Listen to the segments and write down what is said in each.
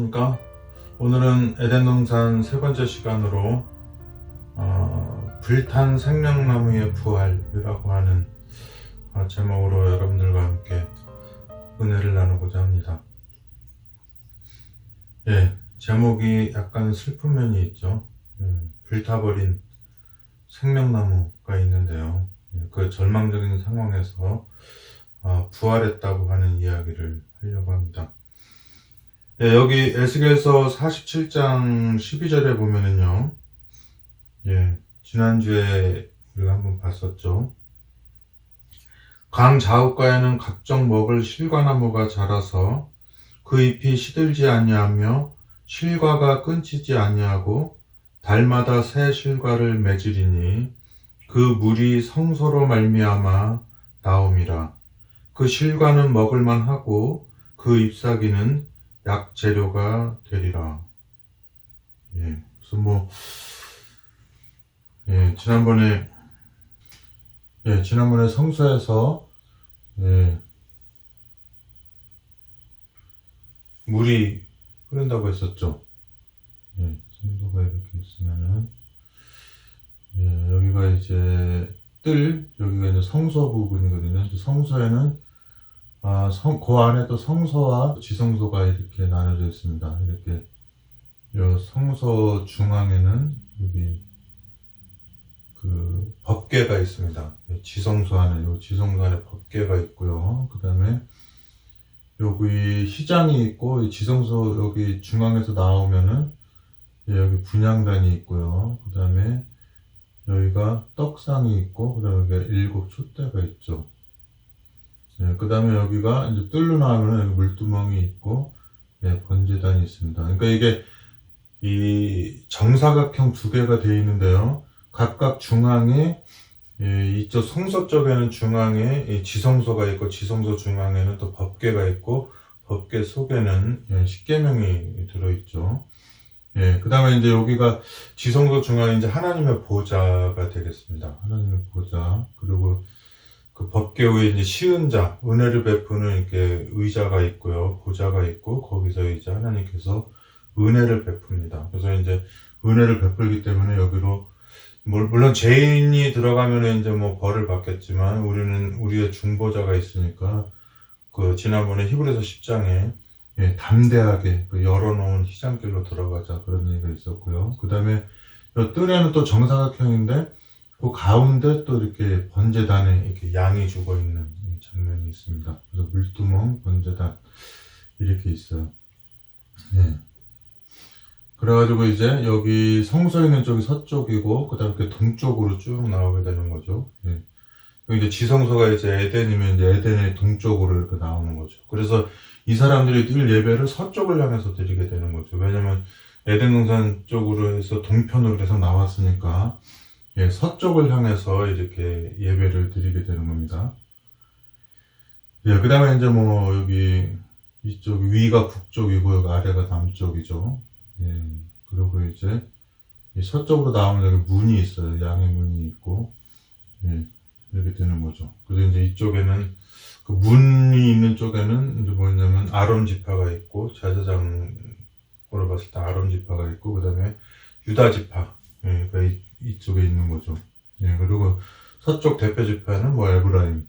안녕하십니까. 오늘은 에덴동산 세 번째 시간으로 불탄 생명나무의 부활이라고 하는 제목으로 여러분들과 함께 은혜를 나누고자 합니다. 제목이 약간 슬픈 면이 있죠. 불타버린 생명나무가 있는데요. 그 절망적인 상황에서 부활했다고 하는 이야기를 하려고 합니다. 여기 에스겔서 47장 12절에 보면은요, 지난주에 우리가 한번 봤었죠. 강 좌우가에는 각종 먹을 실과나무가 자라서 그 잎이 시들지 아니하며 실과가 끊지지 아니하고 달마다 새 실과를 맺으리니 그 물이 성소로 말미암아 나옴이라. 그 실과는 먹을만하고 그 잎사귀는 약재료가 되리라. 그래서 지난번에 성서에서 물이 흐른다고 했었죠. 성도가 이렇게 있으면은 여기가 이제 여기가 이제 성소 부분이거든요. 성소에는 그 안에 또 성소와 지성소가 이렇게 나눠져 있습니다. 이렇게 이 성소 중앙에는 여기 그 법궤가 있습니다. 지성소 안에 법궤가 있고요. 그 다음에 여기 시장이 있고 이 지성소 여기 중앙에서 나오면은 여기 분향단이 있고요. 그 다음에 여기가 떡상이 있고 그 다음에 여기 7 촛대가 있죠. 그 다음에 여기가 이제 뜰로 나오면 여기 물두멍이 있고 번제단이 있습니다. 그러니까 이게 이 정사각형 2개가 되어 있는데요. 각각 중앙에 이쪽 성소 쪽에는 중앙에 지성소가 있고 지성소 중앙에는 또 법궤가 있고 법궤 속에는 십계명이 들어있죠. 그 다음에 이제 여기가 지성소 중앙에 이제 하나님의 보좌가 되겠습니다. 하나님의 보좌. 그리고 그 법궤 위에 이제 시은자, 은혜를 베푸는 이렇게 의자가 있고요. 보좌가 있고 거기서 이제 하나님께서 은혜를 베풉니다. 그래서 이제 은혜를 베풀기 때문에 여기로 물론 죄인이 들어가면 이제 벌을 받겠지만 우리의 중보자가 있으니까 그 지난번에 히브리서 10장에 담대하게 열어놓은 희장길로 들어가자 그런 얘기가 있었고요. 그 다음에 이 뜰에는 또 정사각형인데 그 가운데 또 이렇게 번제단에 이렇게 양이 죽어 있는 장면이 있습니다. 그래서 물두멍, 번제단 이렇게 있어요. 그래가지고 이제 여기 성소 있는 쪽이 서쪽이고 그 다음에 이렇게 동쪽으로 쭉 나오게 되는 거죠. 여기 이제 지성소가 이제 에덴이면 이제 에덴의 동쪽으로 이렇게 나오는 거죠. 그래서 이 사람들이 늘 예배를 서쪽을 향해서 드리게 되는 거죠. 왜냐면 에덴 동산 쪽으로 해서 동편으로 해서 나왔으니까 서쪽을 향해서 이렇게 예배를 드리게 되는 겁니다. 그 다음에 이제 여기 이쪽 위가 북쪽이고 여기 아래가 남쪽이죠. 그리고 이제 서쪽으로 나오면 여기 문이 있어요. 양의 문이 있고 이렇게 되는 거죠. 그래서 이제 이쪽에는 그 문이 있는 쪽에는 이제 뭐냐면 아론 지파가 있고 제사장으로 봤을 때 아론 지파가 있고 그 다음에 유다 지파 그러니까 이쪽에 있는 거죠. 그리고 서쪽 대표 지파는 에브라임,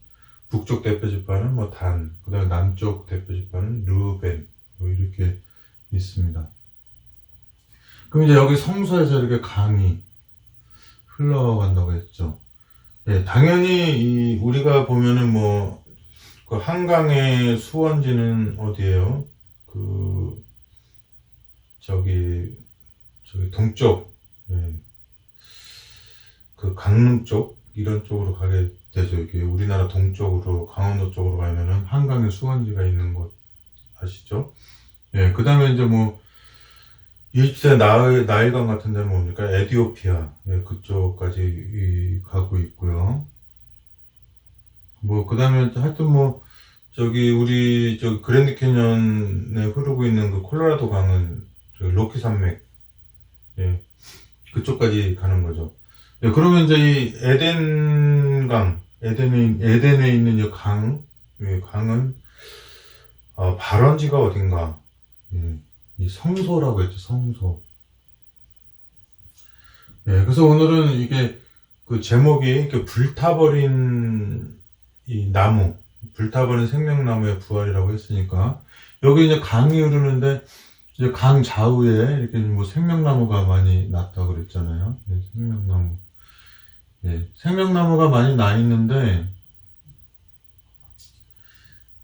북쪽 대표 지파는 단, 그 다음에 남쪽 대표 지파는 르벤 이렇게 있습니다. 그럼 이제 여기 성소에서 이렇게 강이 흘러간다고 했죠. 당연히 우리가 보면은 그 한강의 수원지는 어디예요? 저기 동쪽, 그 강릉 쪽 이런 쪽으로 가게 되죠. 이렇게 우리나라 동쪽으로 강원도 쪽으로 가면은 한강의 수원지가 있는 곳 아시죠? 그 다음에 이제 이집트의 나일강 같은 데는 뭡니까? 에티오피아 그쪽까지 가고 있고요. 그 다음에 하여튼 우리 그랜드 캐년에 흐르고 있는 그 콜로라도 강은 로키 산맥 그쪽까지 가는 거죠. 그러면 이제 이 에덴에 있는 이 강은 발원지가 어딘가? 이 성소라고 했죠, 성소. 예, 그래서 오늘은 이게 그 제목이 이렇게 불타버린 이 나무, 불타버린 생명나무의 부활이라고 했으니까 여기 이제 강이 흐르는데 이제 강 좌우에 이렇게 뭐 생명나무가 많이 났다고 그랬잖아요. 예, 생명나무. 예, 생명나무가 많이 나 있는데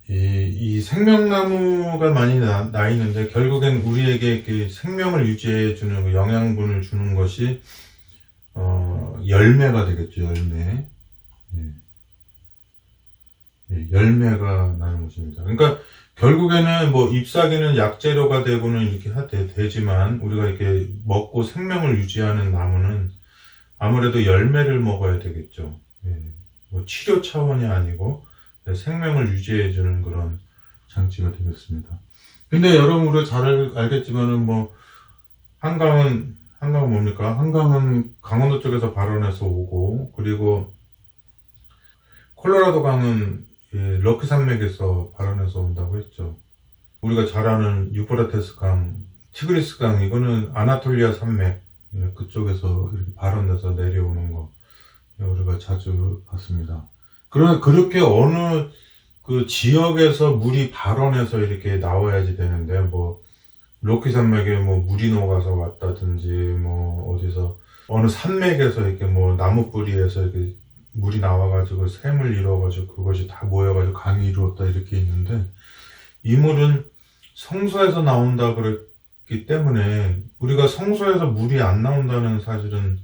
이 생명나무가 많이 나 있는데 결국엔 우리에게 그 생명을 유지해 주는 그 영양분을 주는 것이 열매가 되겠죠. 열매. 예. 예, 열매가 나는 것입니다. 그러니까 결국에는 뭐 잎사귀는 약재료가 되고는 이렇게 되지만 우리가 이렇게 먹고 생명을 유지하는 나무는 아무래도 열매를 먹어야 되겠죠. 예, 뭐 치료 차원이 아니고 생명을 유지해 주는 그런 장치가 되겠습니다. 근데 여러분 우리가 잘 알겠지만은 뭐 한강은 뭡니까? 한강은 강원도 쪽에서 발원해서 오고 그리고 콜로라도 강은 럭키 산맥에서 발원해서 온다고 했죠. 우리가 잘 아는 유프라테스 강, 티그리스 강 이거는 아나톨리아 산맥 그쪽에서 이렇게 발원돼서 내려오는 거 우리가 자주 봤습니다. 그렇게 어느 그 지역에서 물이 발원해서 이렇게 나와야지 되는데 뭐 럭키 산맥에 뭐 물이 녹아서 왔다든지 뭐 어디서 어느 산맥에서 이렇게 뭐 나무 뿌리에서 이렇게 물이 나와가지고 샘을 이루어가지고 그것이 다 모여가지고 강이 이루었다 이렇게 있는데 이 물은 성소에서 나온다 그랬기 때문에 우리가 성소에서 물이 안 나온다는 사실은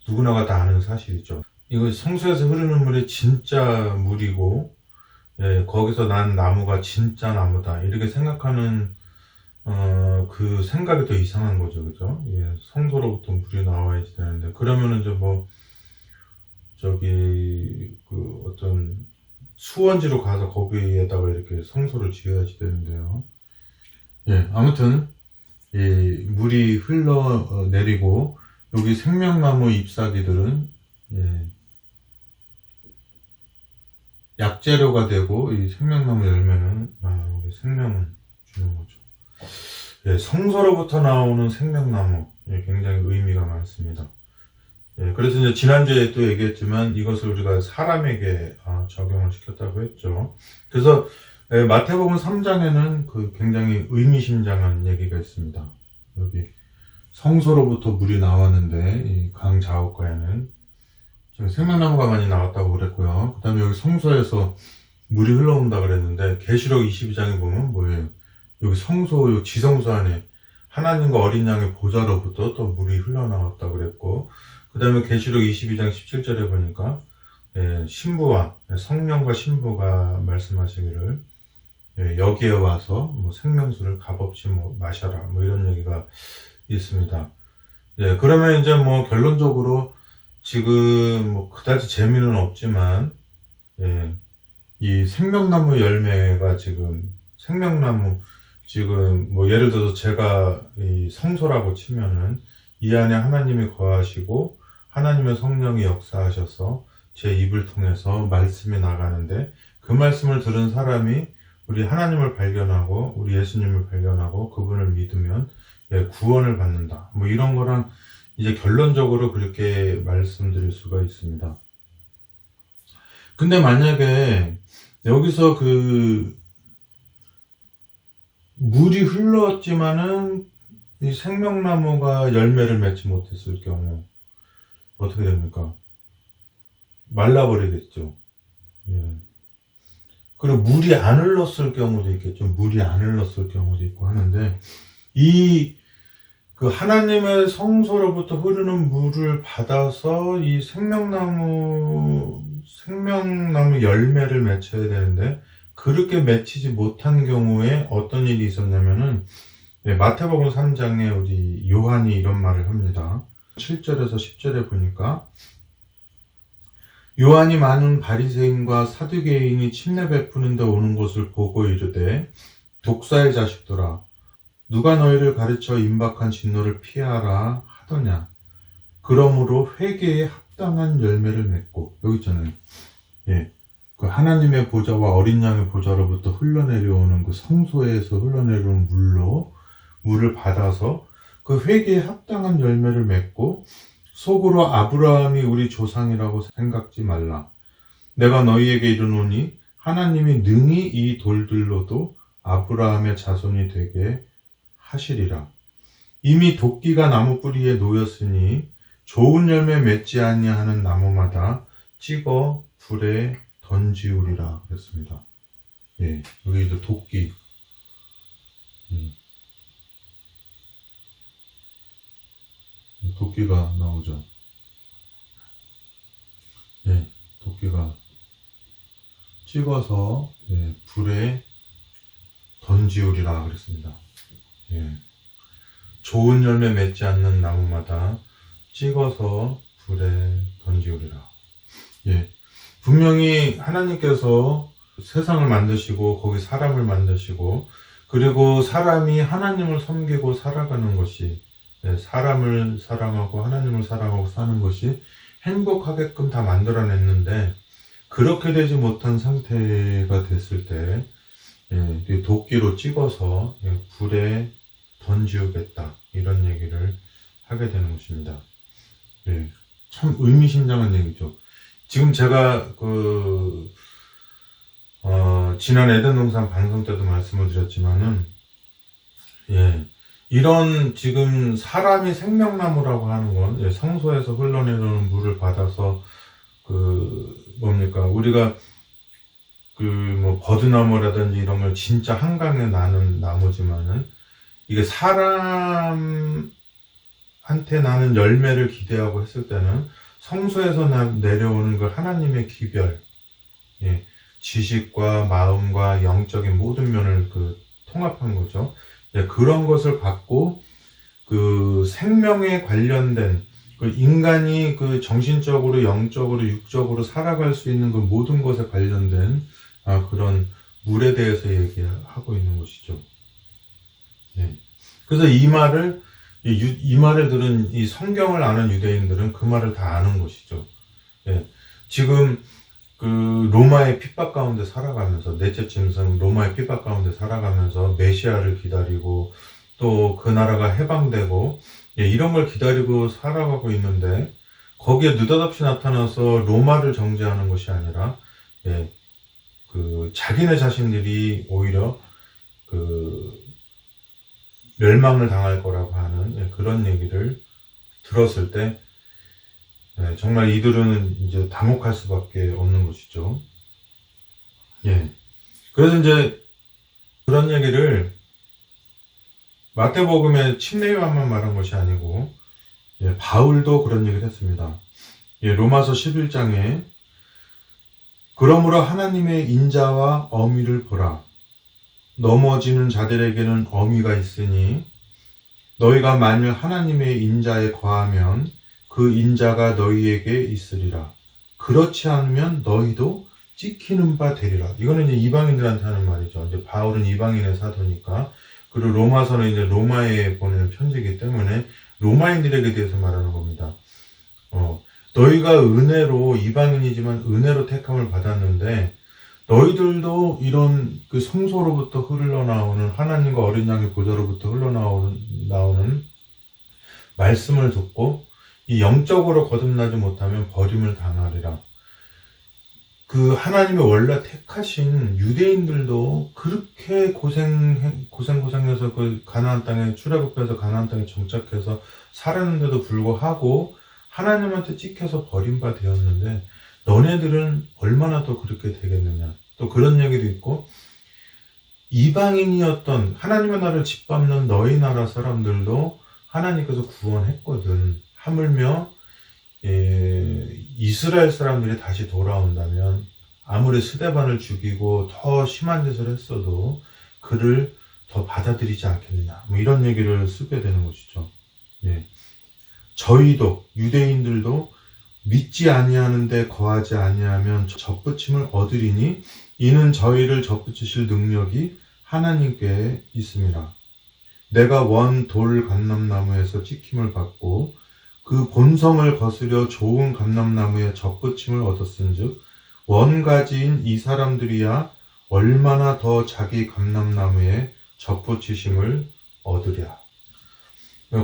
누구나가 다 아는 사실이죠. 이거 성소에서 흐르는 물이 진짜 물이고 거기서 난 나무가 진짜 나무다 이렇게 생각하는 그 생각이 더 이상한 거죠, 그죠? 예, 성소로부터 물이 나와야지 되는데 그러면은 이제 뭐 저기 그 어떤 수원지로 가서 거기에다가 이렇게 성소를 지어야지 되는데요. 예, 아무튼 이 물이 흘러 내리고 여기 생명나무 잎사귀들은 예, 약재료가 되고 이 생명나무 열매는 우리 생명을 주는 거죠. 예, 성소로부터 나오는 생명나무 굉장히 의미가 많습니다. 예, 그래서 이제 지난주에 또 얘기했지만 이것을 우리가 사람에게 적용을 시켰다고 했죠. 그래서 마태복음 3장에는 그 굉장히 의미심장한 얘기가 있습니다. 여기 성소로부터 물이 나왔는데 이 강 좌우가에는 생명나무가 많이 나왔다고 그랬고요. 그 다음에 여기 성소에서 물이 흘러온다 그랬는데 계시록 22장에 보면 뭐예요? 여기 성소, 여기 지성소 안에 하나님과 어린 양의 보좌로부터 또 물이 흘러나왔다고 그랬고 그 다음에 계시록 22장 17절에 보니까 신부와 성령과 신부가 말씀하시기를 여기에 와서 뭐 생명수를 값없이 뭐 마셔라 뭐 이런 얘기가 있습니다. 그러면 이제 뭐 결론적으로 지금 뭐 그다지 재미는 없지만 이 생명나무 열매가 지금 생명나무 지금 뭐 예를 들어서 제가 이 성소라고 치면은 이 안에 하나님이 거하시고 하나님의 성령이 역사하셔서 제 입을 통해서 말씀이 나가는데 그 말씀을 들은 사람이 우리 하나님을 발견하고 우리 예수님을 발견하고 그분을 믿으면 구원을 받는다. 뭐 이런 거랑 이제 결론적으로 그렇게 말씀드릴 수가 있습니다. 근데 만약에 여기서 그 물이 흘렀지만은 이 생명나무가 열매를 맺지 못했을 경우 어떻게 됩니까? 말라버리겠죠. 예. 그리고 물이 안 흘렀을 경우도 있겠죠. 물이 안 흘렀을 경우도 있고 하는데 그 하나님의 성소로부터 흐르는 물을 받아서 이 생명나무 열매를 맺혀야 되는데 그렇게 맺히지 못한 경우에 어떤 일이 있었냐면은 마태복음 3장에 우리 요한이 이런 말을 합니다. 7절에서 10절에 보니까 요한이 많은 바리새인과 사두개인이 침례 베푸는 데 오는 것을 보고 이르되 독사의 자식들아 누가 너희를 가르쳐 임박한 진노를 피하라 하더냐 그러므로 회개에 합당한 열매를 맺고 여기 있잖아요. 그 하나님의 보좌와 어린 양의 보좌로부터 흘러내려오는 그 성소에서 흘러내려오는 물로 물을 받아서 그 회개에 합당한 열매를 맺고 속으로 아브라함이 우리 조상이라고 생각지 말라. 내가 너희에게 이르노니 하나님이 능히 이 돌들로도 아브라함의 자손이 되게 하시리라. 이미 도끼가 나무 뿌리에 놓였으니 좋은 열매 맺지 아니하는 나무마다 찍어 불에 던지우리라 그랬습니다. 예, 여기도 도끼. 도끼가 나오죠. 예, 도끼가 찍어서 불에 던지우리라 그랬습니다. 예, 좋은 열매 맺지 않는 나무마다 찍어서 불에 던지우리라. 예, 분명히 하나님께서 세상을 만드시고 거기 사람을 만드시고 그리고 사람이 하나님을 섬기고 살아가는 것이 사람을 사랑하고 하나님을 사랑하고 사는 것이 행복하게끔 다 만들어냈는데 그렇게 되지 못한 상태가 됐을 때 도끼로 찍어서 불에 던지우겠다 이런 얘기를 하게 되는 것입니다. 참 의미심장한 얘기죠. 지금 제가 지난 에덴 동산 방송 때도 말씀을 드렸지만은 이런 지금 사람이 생명나무라고 하는 건 성소에서 흘러내리는 물을 받아서 우리가 버드나무라든지 이런 걸 진짜 한강에 나는 나무지만은 이게 사람한테 나는 열매를 기대하고 했을 때는 성소에서 내려오는 그 하나님의 기별, 지식과 마음과 영적인 모든 면을 통합한 거죠. 그런 것을 갖고 생명에 관련된 인간이 정신적으로, 영적으로, 육적으로 살아갈 수 있는 모든 것에 관련된 그런 물에 대해서 얘기하고 있는 것이죠. 그래서 이 말을 들은 이 성경을 아는 유대인들은 그 말을 다 아는 것이죠. 지금 로마의 핍박 가운데 살아가면서 넷째 짐승 로마의 핍박 가운데 살아가면서 메시아를 기다리고 또 그 나라가 해방되고 이런 걸 기다리고 살아가고 있는데 거기에 느닷없이 나타나서 로마를 정죄하는 것이 아니라 자기네 자신들이 오히려 멸망을 당할 거라고 하는 그런 얘기를 들었을 때 정말 이들은 이제 당혹할 수밖에 없는 것이죠. 그래서 이제 그런 얘기를 마태복음의 침례요한만 말한 것이 아니고 바울도 그런 얘기를 했습니다. 로마서 11장에 그러므로 하나님의 인자와 어미를 보라. 넘어지는 자들에게는 어미가 있으니 너희가 만일 하나님의 인자에 거하면 그 인자가 너희에게 있으리라. 그렇지 않으면 너희도 찍히는 바 되리라. 이거는 이제 이방인들한테 하는 말이죠. 이제 바울은 이방인의 사도니까 그리고 로마서는 이제 로마에 보내는 편지이기 때문에 로마인들에게 대해서 말하는 겁니다. 너희가 은혜로 이방인이지만 은혜로 택함을 받았는데 너희들도 이런 성소로부터 흘러나오는 하나님과 어린 양의 보좌로부터 흘러나오는 말씀을 듣고 이 영적으로 거듭나지 못하면 버림을 당하리라. 하나님의 원래 택하신 유대인들도 그렇게 고생해서 가나안 땅에 출애굽해서 가나안 땅에 정착해서 살았는데도 불구하고 하나님한테 찍혀서 버림받았는데 너네들은 얼마나 더 그렇게 되겠느냐. 또 그런 얘기도 있고 이방인이었던 하나님의 나라를 짓밟는 너희 나라 사람들도 하나님께서 구원했거든. 하물며 이스라엘 사람들이 다시 돌아온다면 아무리 스데반을 죽이고 더 심한 짓을 했어도 그를 더 받아들이지 않겠느냐. 이런 얘기를 쓰게 되는 것이죠. 저희도 유대인들도 믿지 아니하는데 거하지 아니하면 접붙임을 얻으리니 이는 저희를 접붙이실 능력이 하나님께 있습니다. 내가 원 돌 감람나무에서 찍힘을 받고 그 본성을 거스려 좋은 감람나무에 접붙임을 얻었은즉 원가지인 이 사람들이야 얼마나 더 자기 감람나무에 접붙이심을 얻으랴.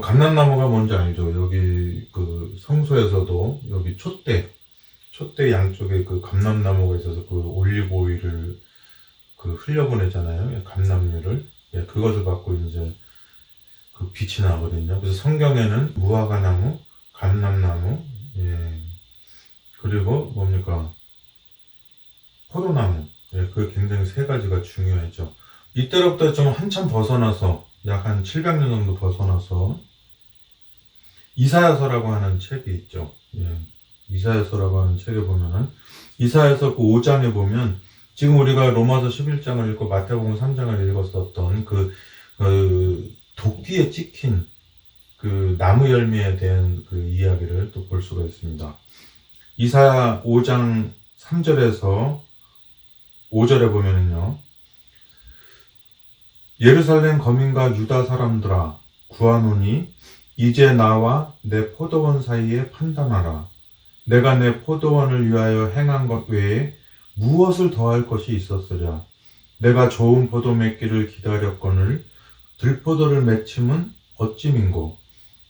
감람나무가 뭔지 알죠? 여기 그 성소에서도 여기 촛대 양쪽에 그 감람나무가 있어서 그 올리브 오일을 그 흘려보내잖아요. 감람유를. 예, 그것을 갖고 이제 그 빛이 나거든요. 그래서 성경에는 무화과나무, 감람나무, 예, 그리고 뭡니까? 포도나무. 예, 그 굉장히 세 가지가 중요하죠. 이때로부터 좀 한참 벗어나서 약 한 700년 정도 벗어나서 이사야서라고 하는 책이 있죠. 예, 이사야서라고 하는 책에 보면은 이사야서 그 5장에 보면 지금 우리가 로마서 11장을 읽고 마태복음 3장을 읽었었던 그 도끼에 찍힌 그 나무 열매에 대한 그 이야기를 또 볼 수가 있습니다. 이사야 5장 3절에서 5절에 보면은요. 예루살렘 거민과 유다 사람들아 구하노니 이제 나와 내 포도원 사이에 판단하라. 내가 내 포도원을 위하여 행한 것 외에 무엇을 더할 것이 있었으랴. 내가 좋은 포도 맺기를 기다렸거늘 들포도를 맺힘은 어찌민고.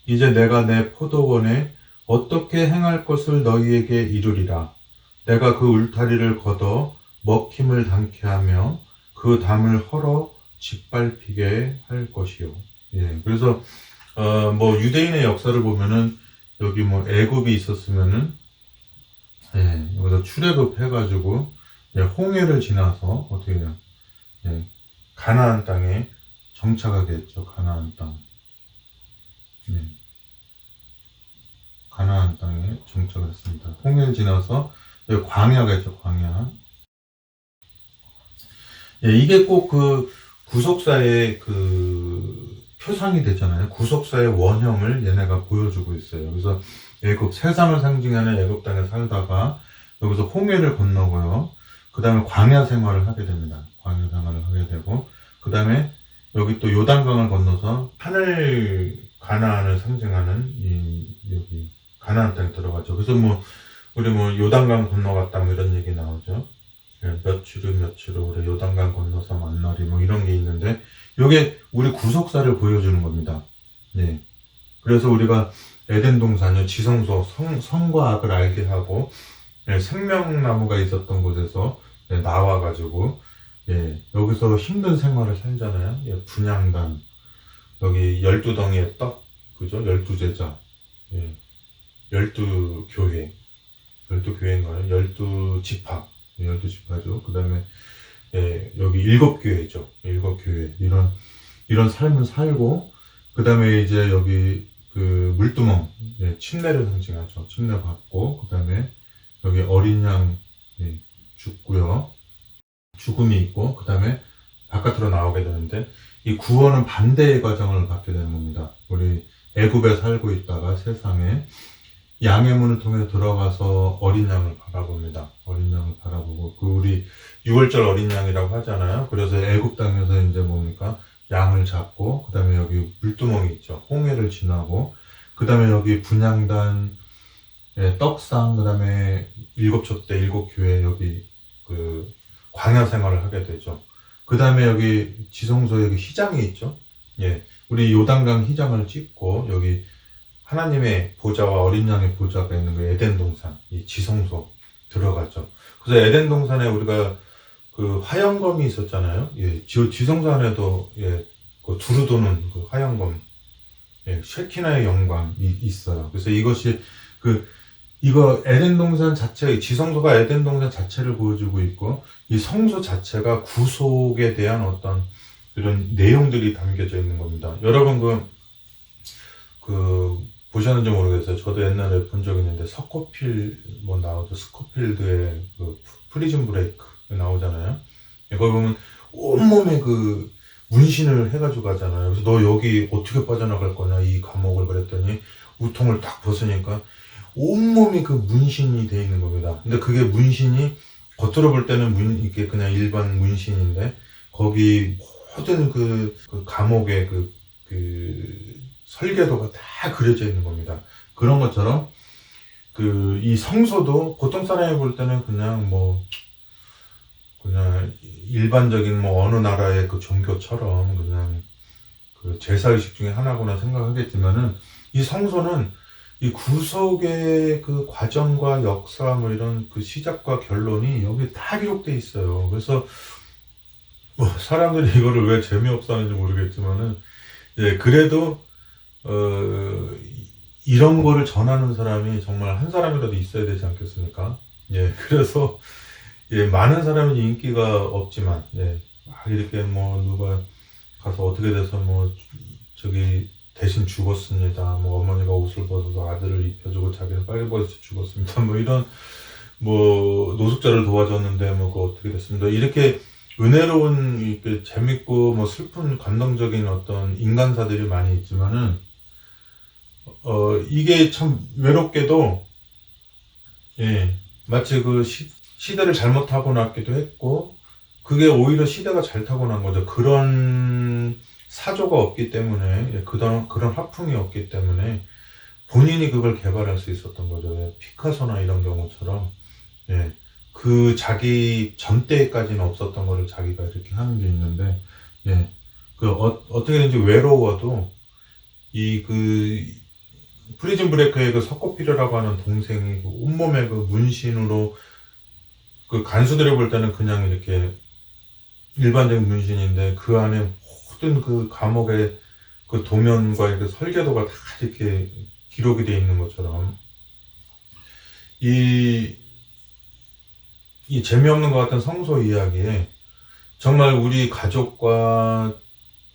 이제 내가 내 포도원에 어떻게 행할 것을 너희에게 이루리라. 내가 그 울타리를 걷어 먹힘을 당케 하며 그 담을 헐어 짓밟히게 할 것이요. 예, 그래서 뭐 유대인의 역사를 보면은 여기 뭐 애굽이 있었으면은 예, 여기서 출애굽 해가지고 예, 홍해를 지나서 어떻게 해요? 예, 가나안 땅에 정착하게 했죠. 가나안 땅. 예, 가나안 땅에 정착을 했습니다. 홍해를 지나서 여기 광야가 있죠. 광야. 예, 이게 꼭 그 구속사의 그 표상이 되잖아요. 구속사의 원형을 얘네가 보여주고 있어요. 그래서 애굽 세상을 상징하는 애굽 땅에 살다가 여기서 홍해를 건너고요. 그 다음에 광야 생활을 하게 됩니다. 광야 생활을 하게 되고 그 다음에 여기 또 요단강을 건너서 하늘 가나안을 상징하는 여기 가나안 땅에 들어가죠. 그래서 뭐 우리 뭐 요단강 건너갔다 뭐 이런 얘기 나오죠. 몇 주로 우리 요단강 건너서 만나리 뭐 이런 게 있는데 이게 우리 구속사를 보여주는 겁니다. 네. 그래서 우리가 에덴 동산을 지성소 성과 악을 알게 하고 예, 생명나무가 있었던 곳에서 예, 나와가지고 예, 여기서 힘든 생활을 살잖아요. 예, 분향단 여기 12덩이의 떡 그죠? 12제자 예, 12교회 12교회인가요? 12지파 12지파죠. 그 다음에 예, 여기 7교회죠. 7교회 이런 삶을 살고 그 다음에 이제 여기 그 물두멍 예, 침례를 상징하죠. 침례 받고 그 다음에 여기 어린 양 예, 죽고요. 죽음이 있고 그 다음에 바깥으로 나오게 되는데 이 구원은 반대의 과정을 받게 되는 겁니다. 우리 애굽에 살고 있다가 세상에 양의 문을 통해 들어가서 어린 양을 바라봅니다. 어린 양을 바라보고 그 우리 6월절 어린 양이라고 하잖아요. 그래서 애굽 땅에서 이제 뭡니까 양을 잡고 그 다음에 여기 물두멍이 있죠. 홍해를 지나고 그 다음에 여기 분향단 떡상 그 다음에 7촛대 7교회 여기 그 광야 생활을 하게 되죠. 그 다음에 여기 지성소 여기 휘장이 있죠. 예, 우리 요단강 휘장을 찍고 여기 하나님의 보좌와 어린 양의 보좌가 있는 그 에덴 동산, 이 지성소 들어가죠. 그래서 에덴 동산에 우리가 그 화영검이 있었잖아요. 예, 지성소 안에도 예, 그 두루 도는 그 화영검, 예, 쉐키나의 영광이 있어요. 그래서 이것이 이거 에덴 동산 자체, 지성소가 에덴 동산 자체를 보여주고 있고, 이 성소 자체가 구속에 대한 어떤 이런 내용들이 담겨져 있는 겁니다. 여러분 보셨는지 모르겠어요. 저도 옛날에 본 적이 있는데 뭐 나오죠. 스코필드의 그 프리즌 브레이크 나오잖아요. 이걸 보면 온몸에 그 문신을 해가지고 가잖아요. 그래서 너 여기 어떻게 빠져나갈 거냐 이 감옥을 그랬더니 우통을 딱 벗으니까 온몸이 그 문신이 돼 있는 겁니다. 근데 그게 문신이 겉으로 볼 때는 이게 그냥 일반 문신인데 거기 모든 그 감옥의 그 설계도가 다 그려져 있는 겁니다. 그런 것처럼 이 성소도 보통 사람이 볼 때는 그냥 일반적인 뭐 어느 나라의 그 종교처럼 그냥 그 제사의식 중에 하나구나 생각하겠지만은, 이 성소는 이 구속의 그 과정과 역사 뭐 이런 그 시작과 결론이 여기 다 기록돼 있어요. 그래서 뭐 사람들이 이거를 왜 재미없어 하는지 모르겠지만은, 예, 그래도 이런 거를 전하는 사람이 정말 한 사람이라도 있어야 되지 않겠습니까? 예, 그래서 예, 많은 사람이 인기가 없지만, 예, 막 이렇게 뭐 누가 가서 어떻게 돼서 뭐 저기 대신 죽었습니다. 뭐 어머니가 옷을 벗어서 아들을 입혀주고 자기는 빨리 벗어서 죽었습니다. 뭐 이런 뭐 노숙자를 도와줬는데 뭐 그거 어떻게 됐습니다. 이렇게 은혜로운 이렇게 재밌고 뭐 슬픈 감동적인 어떤 인간사들이 많이 있지만은 이게 참 외롭게도 예, 마치 그 시대를 잘못 타고났기도 했고, 그게 오히려 시대가 잘 타고난 거죠. 그런 사조가 없기 때문에, 예, 그런 화풍이 없기 때문에 본인이 그걸 개발할 수 있었던 거죠. 예, 피카소나 이런 경우처럼, 예, 그 자기 전 때까지는 없었던 거를 자기가 이렇게 하는 게 있는데, 예, 어떻게든지 외로워도 그 프리즌 브레이크의 그 서코피르라고 하는 동생이 그 온몸에 그 문신으로, 그 간수들이 볼 때는 그냥 이렇게 일반적인 문신인데 그 안에 모든 그 감옥의 그 도면과 이렇게 설계도가 다 이렇게 기록이 되어 있는 것처럼, 이, 이 재미없는 것 같은 성소 이야기에 정말 우리 가족과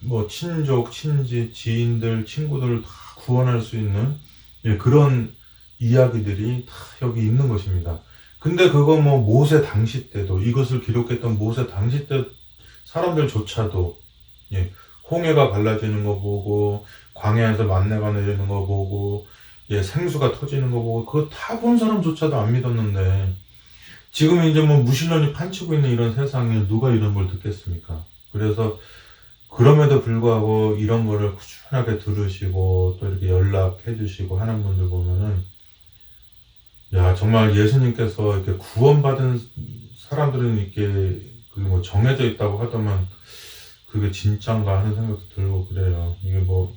뭐 친족, 친지, 지인들, 친구들을 다 구원할 수 있는, 예, 그런 이야기들이 다 여기 있는 것입니다. 근데 그거 뭐 모세 당시 때도, 이것을 기록했던 모세 당시 때 사람들조차도, 예, 홍해가 갈라지는 거 보고 광야에서 만나가 내리는 거 보고, 예, 생수가 터지는 거 보고 그거 다 본 사람조차도 안 믿었는데, 지금 이제 뭐 무신론이 판치고 있는 이런 세상에 누가 이런 걸 듣겠습니까? 그래서 그럼에도 불구하고 이런 거를 꾸준하게 들으시고 또 이렇게 연락해 주시고 하는 분들 보면은, 야, 정말 예수님께서 이렇게 구원받은 사람들은 이렇게 그게 뭐 정해져 있다고 하더만 그게 진짠가 하는 생각도 들고 그래요. 이게 뭐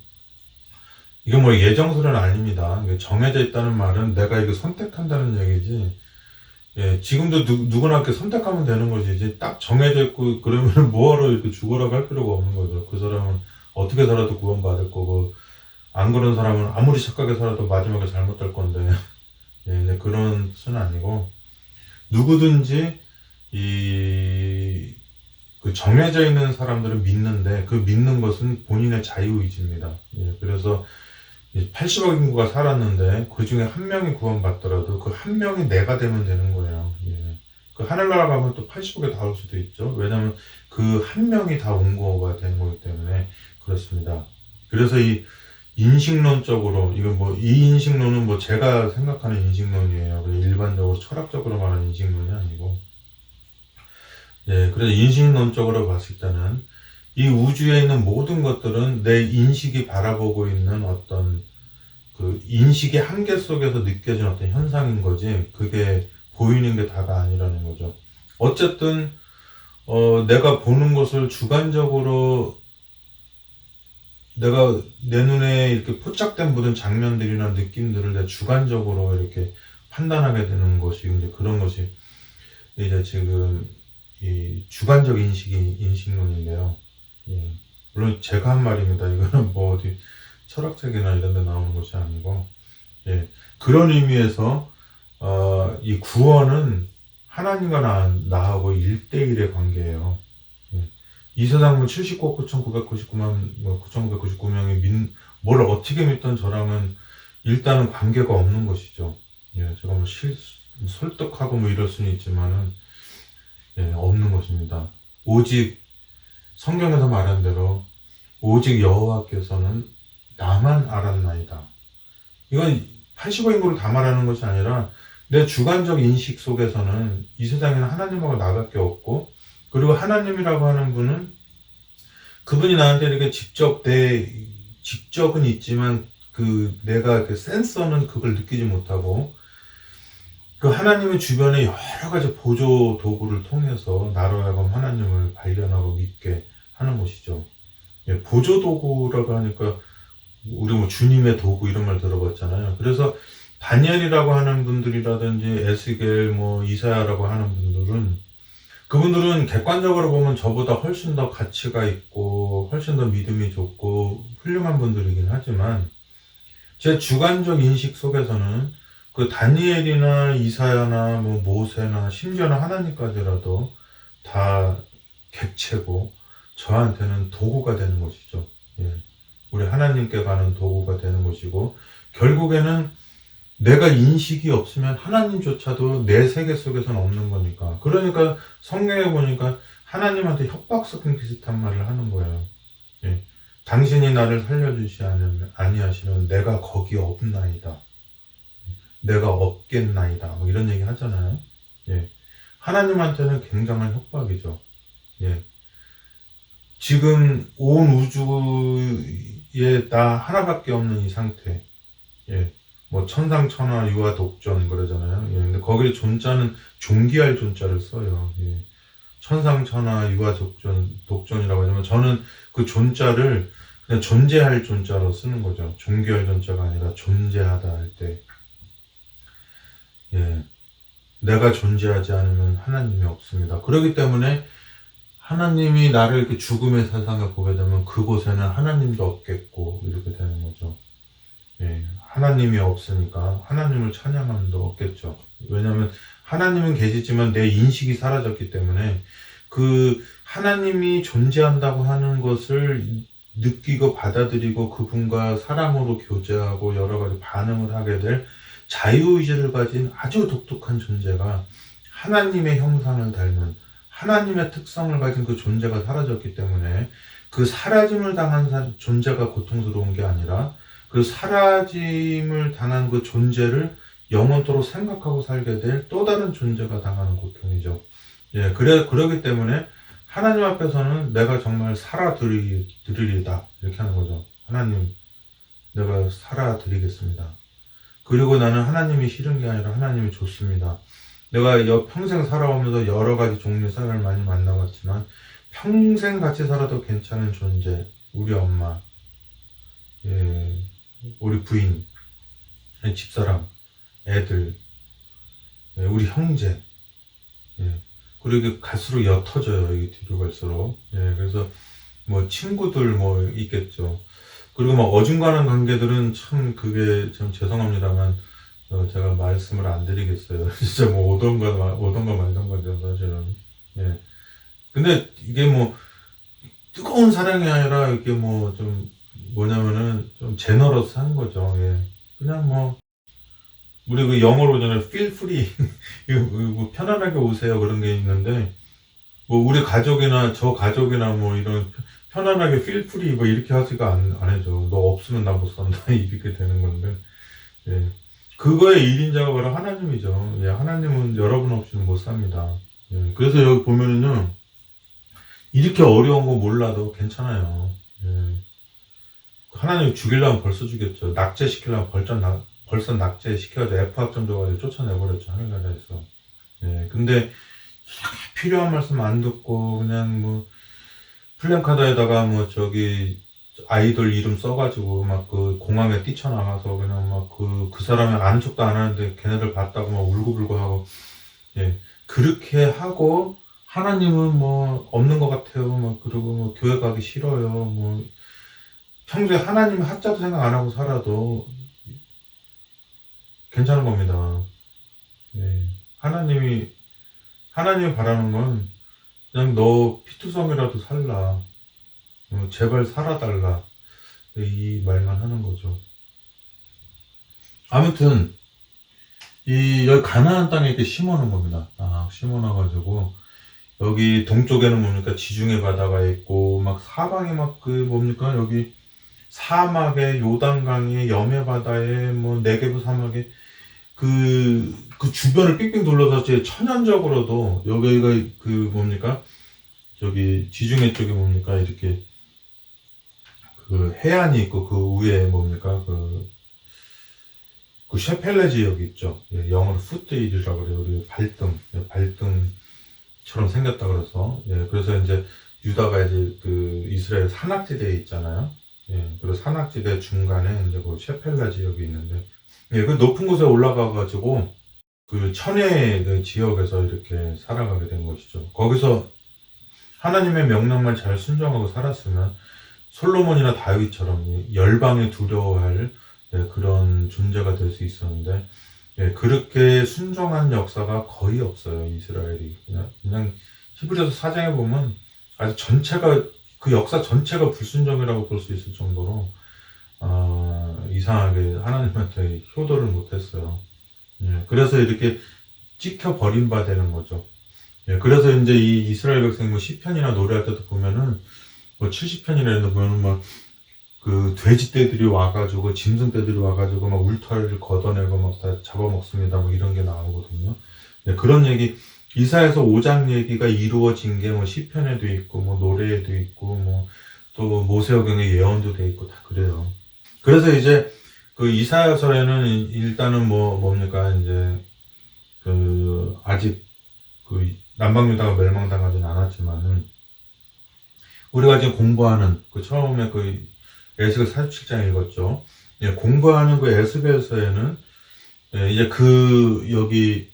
예정설은 아닙니다. 이게 정해져 있다는 말은 내가 이거 선택한다는 얘기지. 예, 지금도 누구나 이렇게 선택하면 되는 거지. 이제 딱 정해져 있고 그러면 뭐하러 이렇게 죽으라고 할 필요가 없는 거죠. 그 사람은 어떻게 살아도 구원받을 거고, 안 그런 사람은 아무리 착하게 살아도 마지막에 잘못될 건데, 예, 이제 그런 뜻은 아니고, 누구든지 그 정해져 있는 사람들은 믿는데, 그 믿는 것은 본인의 자유의지입니다. 예, 그래서 80억 인구가 살았는데 그 중에 한 명이 구원받더라도 그 한 명이 내가 되면 되는 거예요. 예. 그 하늘나라 가면 또 80억에 닿을 수도 있죠. 왜냐하면 그 한 명이 다 온 거가 되는 거기 때문에 그렇습니다. 그래서 이 인식론적으로, 이건 뭐 이 인식론은 뭐 제가 생각하는 인식론이에요. 일반적으로 철학적으로 말하는 인식론이 아니고, 예, 그래서 인식론적으로 봤을 때는 이 우주에 있는 모든 것들은 내 인식이 바라보고 있는 어떤 그 인식의 한계 속에서 느껴진 어떤 현상인 거지, 그게 보이는 게 다가 아니라는 거죠. 어쨌든 내가 보는 것을 주관적으로, 내가 내 눈에 이렇게 포착된 모든 장면들이나 느낌들을 내가 주관적으로 이렇게 판단하게 되는 것이, 이제 그런 것이 이제 지금 이 주관적 인식론인데요. 예. 물론 제가 한 말입니다. 이거는 뭐 어디 철학책이나 이런 데 나오는 것이 아니고, 예. 그런 의미에서 이 구원은 하나님과 나하고 1대1의 관계예요. 예. 이 세상 뭐 79억 9,999만, 9,999명이 뭘 어떻게 믿던 저랑은 일단은 관계가 없는 것이죠. 예. 제가 뭐 설득하고 뭐 이럴 수는 있지만은, 예, 없는 것입니다. 오직 성경에서 말한 대로 오직 여호와께서는 나만 알았나이다. 이건 80억 인구를 다 말하는 것이 아니라 내 주관적 인식 속에서는 이 세상에는 하나님하고 나밖에 없고, 그리고 하나님이라고 하는 분은, 그분이 나한테 이렇게 직접은 있지만 내가 그 센서는 그걸 느끼지 못하고, 그 하나님의 주변에 여러 가지 보조 도구를 통해서 나로 하여금 하나님을 발견하고 믿게 하는 것이죠. 예, 보조도구라고 하니까 우리 뭐 주님의 도구 이런 말 들어봤잖아요. 그래서 다니엘이라고 하는 분들이라든지 에스겔 뭐 이사야라고 하는 분들은 그분들은 객관적으로 보면 저보다 훨씬 더 가치가 있고 훨씬 더 믿음이 좋고 훌륭한 분들이긴 하지만 제 주관적 인식 속에서는 그 다니엘이나 이사야나 뭐 모세나 심지어는 하나님까지라도 다 객체고 저한테는 도구가 되는 것이죠. 예. 우리 하나님께 가는 도구가 되는 것이고 결국에는 내가 인식이 없으면 하나님조차도 내 세계 속에서는 없는 거니까. 그러니까 성경에 보니까 하나님한테 협박성 비슷한 말을 하는 거예요. 예. 당신이 나를 살려주시 아니하시면 내가 거기 없나이다. 내가 없겠나이다. 뭐 이런 얘기 하잖아요. 예. 하나님한테는 굉장한 협박이죠. 예. 지금 온 우주에 나 하나밖에 없는 이 상태. 예. 뭐 천상천하 유아 독전 그러잖아요. 예. 근데 거기에 존자는 존귀할 존자를 써요. 예. 천상천하 유아 독전이라고 하지만 저는 그 존자를 그냥 존재할 존자로 쓰는 거죠. 존귀할 존자가 아니라 존재하다 할 때. 예. 내가 존재하지 않으면 하나님이 없습니다. 그렇기 때문에 하나님이 나를 이렇게 죽음의 세상에 보게 되면 그곳에는 하나님도 없겠고 이렇게 되는 거죠. 예, 하나님이 없으니까 하나님을 찬양함도 없겠죠. 왜냐하면 하나님은 계시지만 내 인식이 사라졌기 때문에 그 하나님이 존재한다고 하는 것을 느끼고 받아들이고 그분과 사람으로 교제하고 여러 가지 반응을 하게 될 자유의지를 가진 아주 독특한 존재가 하나님의 형상을 닮은 하나님의 특성을 가진 그 존재가 사라졌기 때문에 그 사라짐을 당한 존재가 고통스러운 게 아니라 그 사라짐을 당한 그 존재를 영원토록 생각하고 살게 될 또 다른 존재가 당하는 고통이죠. 예, 그러기 때문에 하나님 앞에서는 내가 정말 살아드리리다. 이렇게 하는 거죠. 하나님, 내가 살아드리겠습니다. 그리고 나는 하나님이 싫은 게 아니라 하나님이 좋습니다. 내가 평생 살아오면서 여러 가지 종류의 사람을 많이 만나봤지만 평생 같이 살아도 괜찮은 존재, 우리 엄마, 예, 우리 부인, 집사람, 애들, 예, 우리 형제, 예, 그리고 갈수록 옅어져요. 이게 뒤로 갈수록. 예, 그래서 뭐 친구들 뭐 있겠죠. 그리고 막 어중간한 관계들은 참 그게 참 죄송합니다만 제가 말씀을 안 드리겠어요. 진짜 뭐 오던가 말던가죠 사실은. 예. 근데 이게 뭐 뜨거운 사랑이 아니라 이게 뭐 좀 뭐냐면은 좀 제너러스한 거죠. 예. 그냥 뭐 우리 그 영어로 저는 feel free 뭐 편안하게 오세요 그런 게 있는데 뭐 우리 가족이나 저 가족이나 뭐 이런 편안하게 feel free 뭐 이렇게 하지가 안 해줘. 너 없으면 나 못 산다 이렇게 되는 건데. 예. 그거의 1인자가 바로 하나님이죠. 예, 하나님은 여러분 없이는 못 삽니다. 예, 그래서 여기 보면은요, 이렇게 어려운 거 몰라도 괜찮아요. 예, 하나님 죽이려면 벌써 죽였죠. 낙제시키려면 벌써 낙제시켜가지고 F학점 줘가지고 쫓아내버렸죠. 하늘나라에서. 예, 근데 필요한 말씀 안 듣고 그냥 뭐 플랜카드에다가 뭐 저기 아이돌 이름 써가지고 막 그 공항에 뛰쳐나가서 그냥 막 그 사람이 아는 척도 안 하는데 걔네들 봤다고 막 울고불고 하고 예 그렇게 하고 하나님은 뭐 없는 것 같아요 막 그러고 뭐 교회 가기 싫어요 뭐 평소에 하나님 하자도 생각 안 하고 살아도 괜찮은 겁니다. 예 하나님이 바라는 건 그냥 너 피투성이라도 살라 제발 살아달라 이 말만 하는 거죠. 아무튼 여기 가나안 땅에 이렇게 심어놓은 겁니다. 딱 심어놔가지고 여기 동쪽에는 뭡니까 지중해 바다가 있고 막 사방에 막 그 뭡니까 여기 사막에 요단강에 염해 바다에 뭐 네게브 사막에 그 주변을 삥삥 둘러서 제 천연적으로도 여기가 그 뭡니까 저기 지중해 쪽에 뭡니까 이렇게 그 해안이 있고 그 위에 뭡니까 그 셰펠레 지역이 있죠. 예, 영어로 푸트힐이라고 그래요. 우리 발등처럼 생겼다 그래서 예, 그래서 이제 유다가 이제 그 이스라엘 산악지대에 있잖아요. 예, 그리고 산악지대 중간에 이제 그 셰펠라 지역이 있는데, 예, 그 높은 곳에 올라가가지고 그 천의 그 지역에서 이렇게 살아가게 된 것이죠. 거기서 하나님의 명령만 잘 순종하고 살았으면 솔로몬이나 다윗처럼 열방에 두려워할 그런 존재가 될 수 있었는데, 그렇게 순종한 역사가 거의 없어요, 이스라엘이. 그냥 히브리서 4장에 보면 아주 전체가, 그 역사 전체가 불순종이라고 볼 수 있을 정도로 이상하게 하나님한테 효도를 못했어요. 그래서 이렇게 찍혀 버림받는 거죠. 그래서 이제 이 이스라엘 백성이 뭐 시편이나 노래할 때도 보면은 뭐 70편이나 이런 데 보면은 막 그 돼지떼들이 와가지고 짐승떼들이 와가지고 막 울타리를 걷어내고 막 다 잡아먹습니다. 뭐 이런 게 나오거든요. 그런 얘기, 이사야서 5장 얘기가 이루어진 게 뭐 시편에도 있고 뭐 노래에도 있고 뭐 또 모세오경의 예언도 돼 있고 다 그래요. 그래서 이제 그 이사야서에는 일단은 뭡니까 이제 그 아직 그 남방유다가 멸망당하진 않았지만은 우리가 지금 공부하는 그 처음에 그 에스겔 47장 읽었죠. 공부하는 그 에스겔서에는 이제 그 여기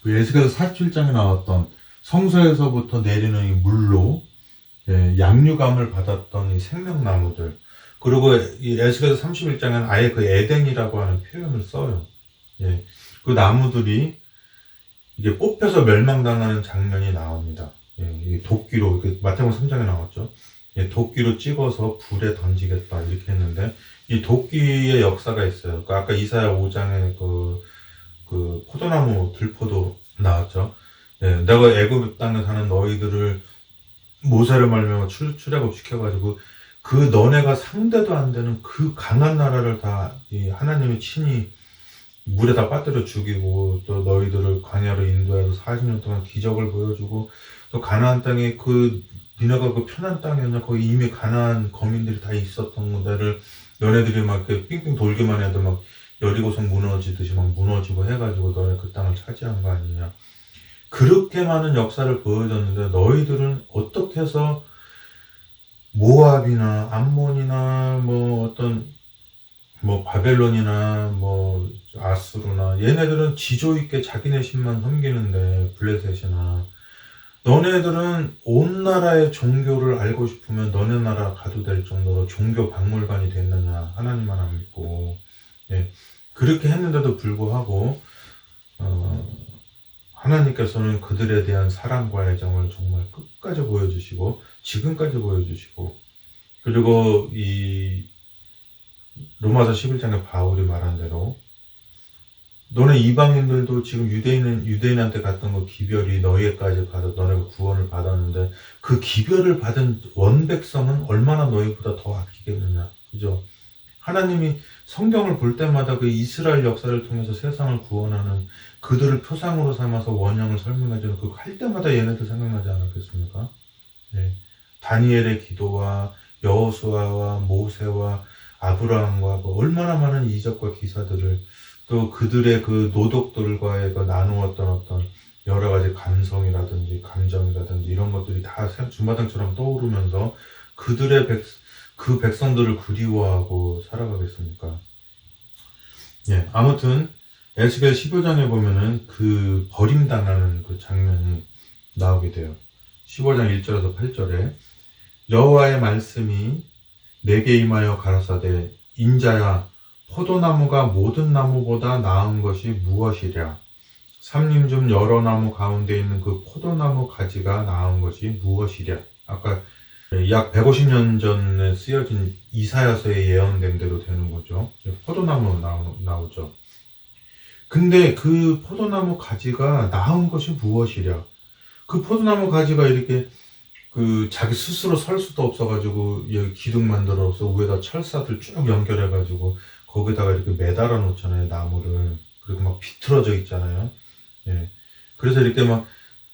그 에스겔 47장에 나왔던 성소에서부터 내리는 이 물로 양류감을 받았던 이 생명나무들, 그리고 이 에스겔 31장은 아예 그 에덴이라고 하는 표현을 써요. 그 나무들이 이게 뽑혀서 멸망당하는 장면이 나옵니다. 이 도끼로, 마태복음 3장에 나왔죠. 도끼로 찍어서 불에 던지겠다 이렇게 했는데, 이 도끼의 역사가 있어요. 아까 이사야 5장에 그 포도나무 들포도 나왔죠. 내가 애굽 땅에 사는 너희들을 모세를 말미암아 출애굽 시켜가지고 그 너네가 상대도 안 되는 그 강한 나라를 다 이 하나님이 친히 물에다 빠뜨려 죽이고, 또 너희들을 광야로 인도해서 40년 동안 기적을 보여주고, 또 가나안 땅에 니네가 그 편한 땅이었냐, 거기 이미 가나안 거민들이 다 있었던 데를 너네들이 막 이렇게 삥삥 돌기만 해도 막 여리고성 무너지듯이 막 무너지고 해가지고 너네 그 땅을 차지한 거 아니냐. 그렇게 많은 역사를 보여줬는데 너희들은 어떻게 해서 모압이나 암몬이나 뭐 어떤 뭐 바벨론이나 뭐 아수르나 얘네들은 지조 있게 자기네 신만 섬기는데, 블레셋이나 너네들은 온 나라의 종교를 알고 싶으면 너네 나라 가도 될 정도로 종교 박물관이 됐느냐, 하나님만 안 믿고. 그렇게 했는데도 불구하고 하나님께서는 그들에 대한 사랑과 애정을 정말 끝까지 보여주시고 지금까지 보여주시고, 그리고 이 로마서 11장에 바울이 말한 대로 너네 이방인들도 지금 유대인한테 갔던 그 기별이 너희에까지 너네가 구원을 받았는데 그 기별을 받은 원백성은 얼마나 너희보다 더 아끼겠느냐. 그죠? 하나님이 성경을 볼 때마다 그 이스라엘 역사를 통해서 세상을 구원하는 그들을 표상으로 삼아서 원형을 설명해주는 그거 할 때마다 얘네들 생각나지 않았겠습니까? 다니엘의 기도와 여호수아와 모세와 아브라함과 얼마나 많은 이적과 기사들을, 또 그들의 그 노독들과의 그 나누었던 어떤 여러 가지 감성이라든지 감정이라든지 이런 것들이 다 주마등처럼 떠오르면서 그들의 그 백성들을 그리워하고 살아가겠습니까? 아무튼 에스겔 15장에 보면은 그 버림당하는 그 장면이 나오게 돼요. 15장 1절에서 8절에 여호와의 말씀이 내게 임하여 가라사대 인자야, 포도나무가 모든 나무보다 나은 것이 무엇이랴? 삼림 중 여러 나무 가운데 있는 그 포도나무 가지가 나은 것이 무엇이랴? 아까 약 150년 전에 쓰여진 이사야서에 예언된 대로 되는 거죠. 포도나무 나오죠. 근데 그 포도나무 가지가 나은 것이 무엇이랴? 그 포도나무 가지가 이렇게 그 자기 스스로 설 수도 없어가지고 여기 기둥 만들어서 위에다 철사들 쭉 연결해가지고 거기다가 이렇게 매달아 놓잖아요, 나무를. 그리고 막 비틀어져 있잖아요. 그래서 이렇게 막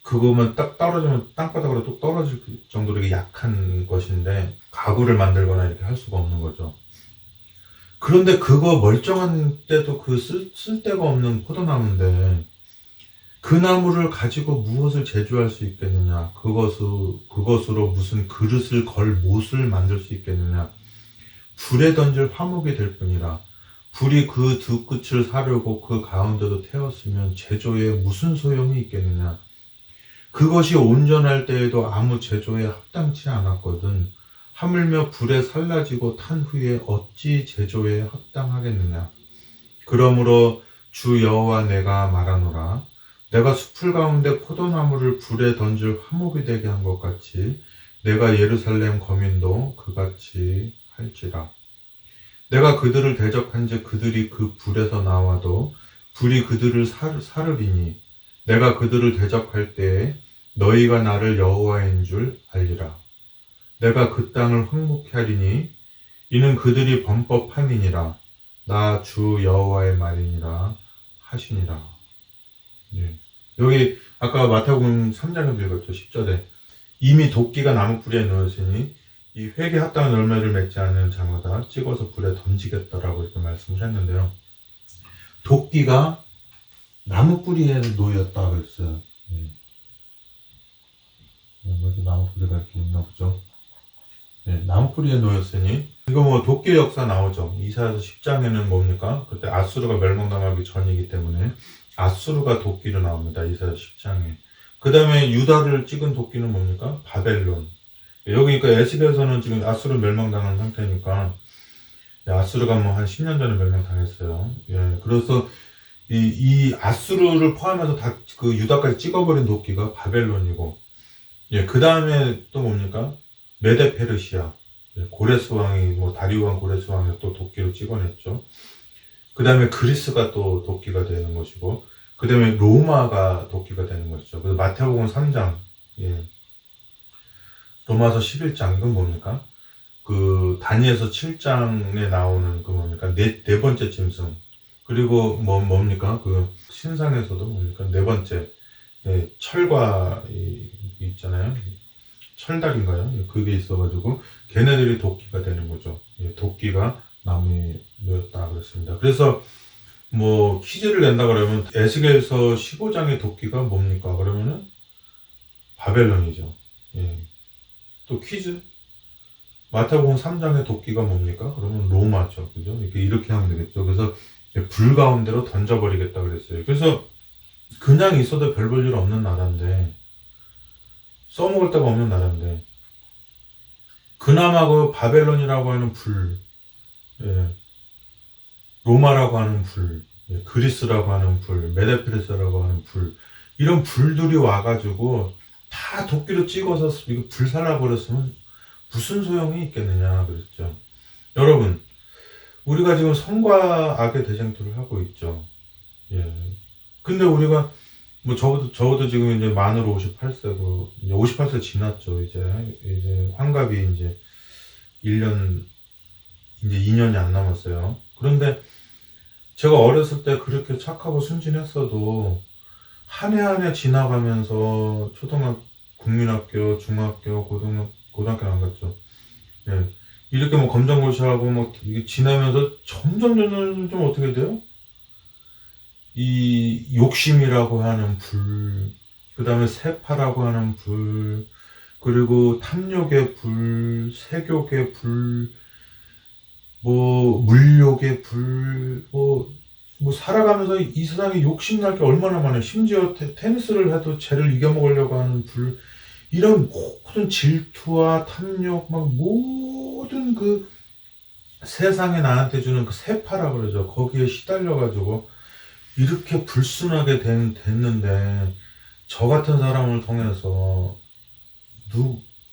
그거만 딱 떨어지면 땅바닥으로 뚝 떨어질 정도로 이게 약한 것인데 가구를 만들거나 이렇게 할 수가 없는 거죠. 그런데 그거 멀쩡한 때도 그 쓸데가 없는 포도나무인데 그 나무를 가지고 무엇을 제조할 수 있겠느냐? 그것으로 무슨 그릇을 걸 못을 만들 수 있겠느냐? 불에 던질 화목이 될 뿐이라. 불이 그 두 끝을 사르고 그 가운데도 태웠으면 제조에 무슨 소용이 있겠느냐? 그것이 온전할 때에도 아무 제조에 합당치 않았거든. 하물며 불에 살라지고 탄 후에 어찌 제조에 합당하겠느냐? 그러므로 주 여호와 내가 말하노라. 내가 숲을 가운데 포도나무를 불에 던질 화목이 되게 한 것 같이 내가 예루살렘 거민도 그같이 할지라. 내가 그들을 대적한즉 그들이 그 불에서 나와도 불이 그들을 사르리니 내가 그들을 대적할 때에 너희가 나를 여호와인 줄 알리라. 내가 그 땅을 황무케 하리니 이는 그들이 범법함이니라. 나 주 여호와의 말이니라 하시니라. 예. 여기 아까 마태복음 3장에 읽었죠. 10절에 이미 도끼가 나무 뿌리에 놓였으니 이 회개 합당한 열매를 맺지 않는 자마다 찍어서 불에 던지겠다라고 이렇게 말씀을 했는데요. 도끼가 나무 뿌리에 놓였다 그랬어요. 예. 나무 뿌리가 이렇게 있나 보죠. 네, 나무 뿌리에 놓였으니 이거 뭐 도끼 역사 나오죠. 이사야서 10장에는 뭡니까? 그때 아수르가 멸망당하기 전이기 때문에 아수르가 도끼로 나옵니다. 이사야 10장에. 그 다음에 유다를 찍은 도끼는 뭡니까? 바벨론. 여기 그러니까 에스겔에서는 지금 아수르 멸망당한 상태니까 아수르가 뭐 한 10년 전에 멸망당했어요. 예, 그래서 이 아수르를 포함해서 다 그 유다까지 찍어버린 도끼가 바벨론이고, 예, 그 다음에 또 뭡니까? 메데 페르시아. 고레스 왕이, 뭐, 다리우 왕 고레스 왕이 또 도끼로 찍어냈죠. 그 다음에 그리스가 또 도끼가 되는 것이고, 그 다음에 로마가 도끼가 되는 것이죠. 그래서 마태복음 3장, 예. 로마서 11장, 이건 뭡니까? 그, 다니엘서 7장에 나오는 그 뭡니까? 네 번째 짐승. 그리고 뭡니까? 그, 신상에서도 뭡니까? 네 번째, 예, 철과, 있잖아요. 철달인가요? 그게 있어가지고 걔네들이 도끼가 되는 거죠. 도끼가 나무에 놓였다 그랬습니다. 그래서 뭐 퀴즈를 낸다 그러면 에스겔서 15장의 도끼가 뭡니까? 그러면은 바벨론이죠. 예. 또 퀴즈 마태복음 3장의 도끼가 뭡니까? 그러면 로마죠. 그죠? 이렇게 하면 되겠죠. 그래서 불 가운데로 던져버리겠다 그랬어요. 그래서 그냥 있어도 별 볼 일 없는 나라인데 써먹을 데가 없는 나라인데 그나마 그 바벨론이라고 하는 불, 예, 로마라고 하는 불, 예, 그리스라고 하는 불, 메데피레스라고 하는 불, 이런 불들이 와가지고 다 도끼로 찍어서 이거 불살라 버렸으면 무슨 소용이 있겠느냐 그랬죠. 여러분, 우리가 지금 선과 악의 대쟁투를 하고 있죠. 예. 근데 우리가 뭐 저도 지금 이제 만으로 58세고 이제 58세 지났죠. 이제 환갑이 이제 1년 이제 2년이 안 남았어요. 그런데 제가 어렸을 때 그렇게 착하고 순진했어도 한 해 한 해 지나가면서 국민학교, 중학교, 고등학교 안 갔죠. 예. 이렇게 뭐 검정고시하고 뭐 이게 지나면서 점점 좀 어떻게 돼요? 이 욕심이라고 하는 불, 그 다음에 세파라고 하는 불, 그리고 탐욕의 불, 색욕의 불, 뭐 물욕의 불, 뭐 살아가면서 이 세상에 욕심날 게 얼마나 많아요. 심지어 테니스를 해도 쟤를 이겨먹으려고 하는 불, 이런 모든 질투와 탐욕, 막 모든 그 세상에 나한테 주는 그 세파라고 그러죠. 거기에 시달려가지고 이렇게 불순하게 됐는데 저 같은 사람을 통해서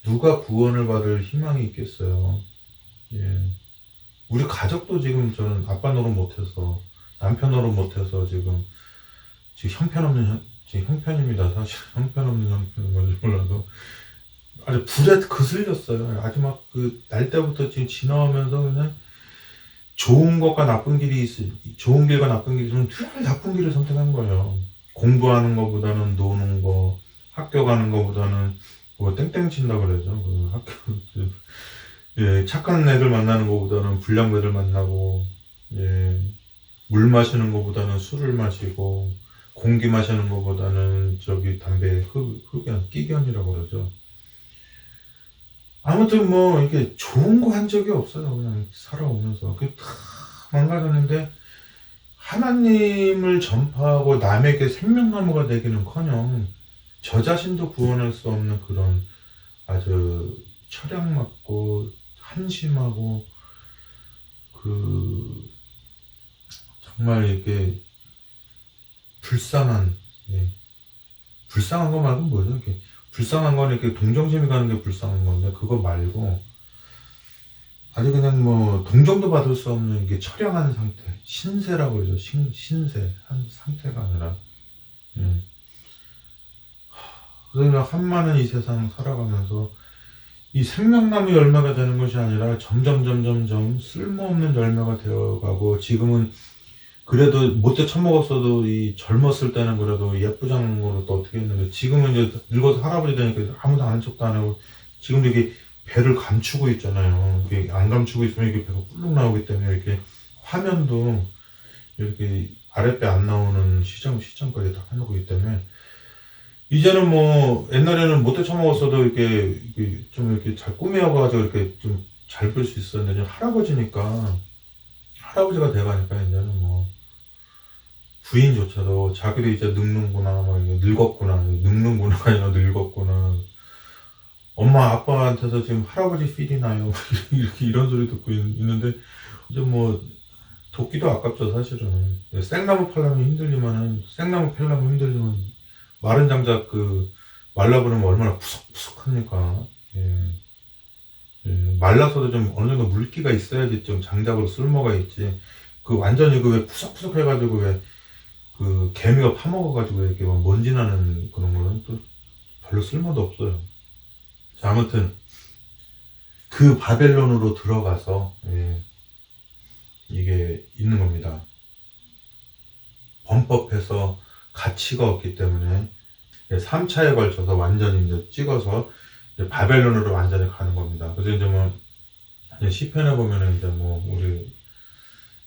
누가 구원을 받을 희망이 있겠어요. 예. 우리 가족도 지금 저는 아빠 노릇 못해서 남편 노릇 못해서 지금 형편입니다. 사실 형편없는 형편은 뭔지 몰라도 아주 불에 거슬렸어요. 아주 막 그 날 때부터 지금 지나오면서 그냥 좋은 것과 나쁜 길이 좋은 길과 나쁜 길이 있으면 늘 나쁜 길을 선택한 거예요. 공부하는 것보다는 노는 거, 학교 가는 것보다는 뭐 땡땡 친다 그러죠. 그 학교 예, 착한 애들 만나는 것보다는 불량 애들 만나고, 예, 물 마시는 것보다는 술을 마시고, 공기 마시는 것보다는 저기 담배 흡연, 끼견이라고 그러죠. 아무튼 뭐 이게 좋은 거 한 적이 없어요. 그냥 살아오면서 그게 다 망가졌는데 하나님을 전파하고 남에게 생명나무가 되기는커녕 저 자신도 구원할 수 없는 그런 아주 철량맞고 한심하고 그 정말 이렇게 불쌍한, 예. 불쌍한 거 말고 뭐죠? 이렇게 불쌍한 건 이렇게 동정심이 가는 게 불쌍한 건데 그거 말고 아주 그냥 뭐 동정도 받을 수 없는 이게 처량한 상태, 신세라고 그러죠. 신세 한 상태가 아니라. 예. 그래서 한많은 이 세상 살아가면서 이 생명나무 열매가 되는 것이 아니라 점점 쓸모없는 열매가 되어가고 지금은 그래도 못돼 처먹었어도 이 젊었을 때는 그래도 예쁘장한 거로 또 어떻게 했는데 지금은 이제 늙어서 할아버지 되니까 아무도 아는 척도 안 하고 지금도 이게 배를 감추고 있잖아요. 이게 안 감추고 있으면 이게 배가 뿔룩 나오기 때문에 이렇게 화면도 이렇게 아랫배 안 나오는 시점까지 다 해놓고 있기 때문에 이제는 뭐 옛날에는 못돼 처먹었어도 이렇게 좀 이렇게 잘 꾸며가지고 이렇게 좀 잘 볼 수 있었는데 할아버지니까 할아버지가 돼가니까 이제는 뭐 부인조차도 자기도 이제 늙는구나, 막 늙었구나, 늙는구나가 아니라 늙었구나. 엄마 아빠한테서 지금 할아버지 필이 나요. 이렇게 이런 소리 듣고 있는데 이제 뭐 돕기도 아깝죠 사실은. 생나무 팔려면 힘들지만은 생나무 팔려면 힘들지만 마른 장작 그 말라버리면 얼마나 푸석푸석합니까. 예. 예. 말라서도 좀 어느 정도 물기가 있어야지 좀 장작으로 쓸모가 있지. 그 완전히 그 왜 푸석푸석 해가지고 왜 그 개미가 파먹어가지고 이렇게 막 먼지 나는 그런 거는 또 별로 쓸모도 없어요. 자, 아무튼 그 바벨론으로 들어가서 예, 이게 있는 겁니다. 범법해서 가치가 없기 때문에 3차에 걸쳐서 완전히 이제 찍어서 이제 바벨론으로 완전히 가는 겁니다. 그래서 이제 뭐 시편에 보면은 이제 뭐 우리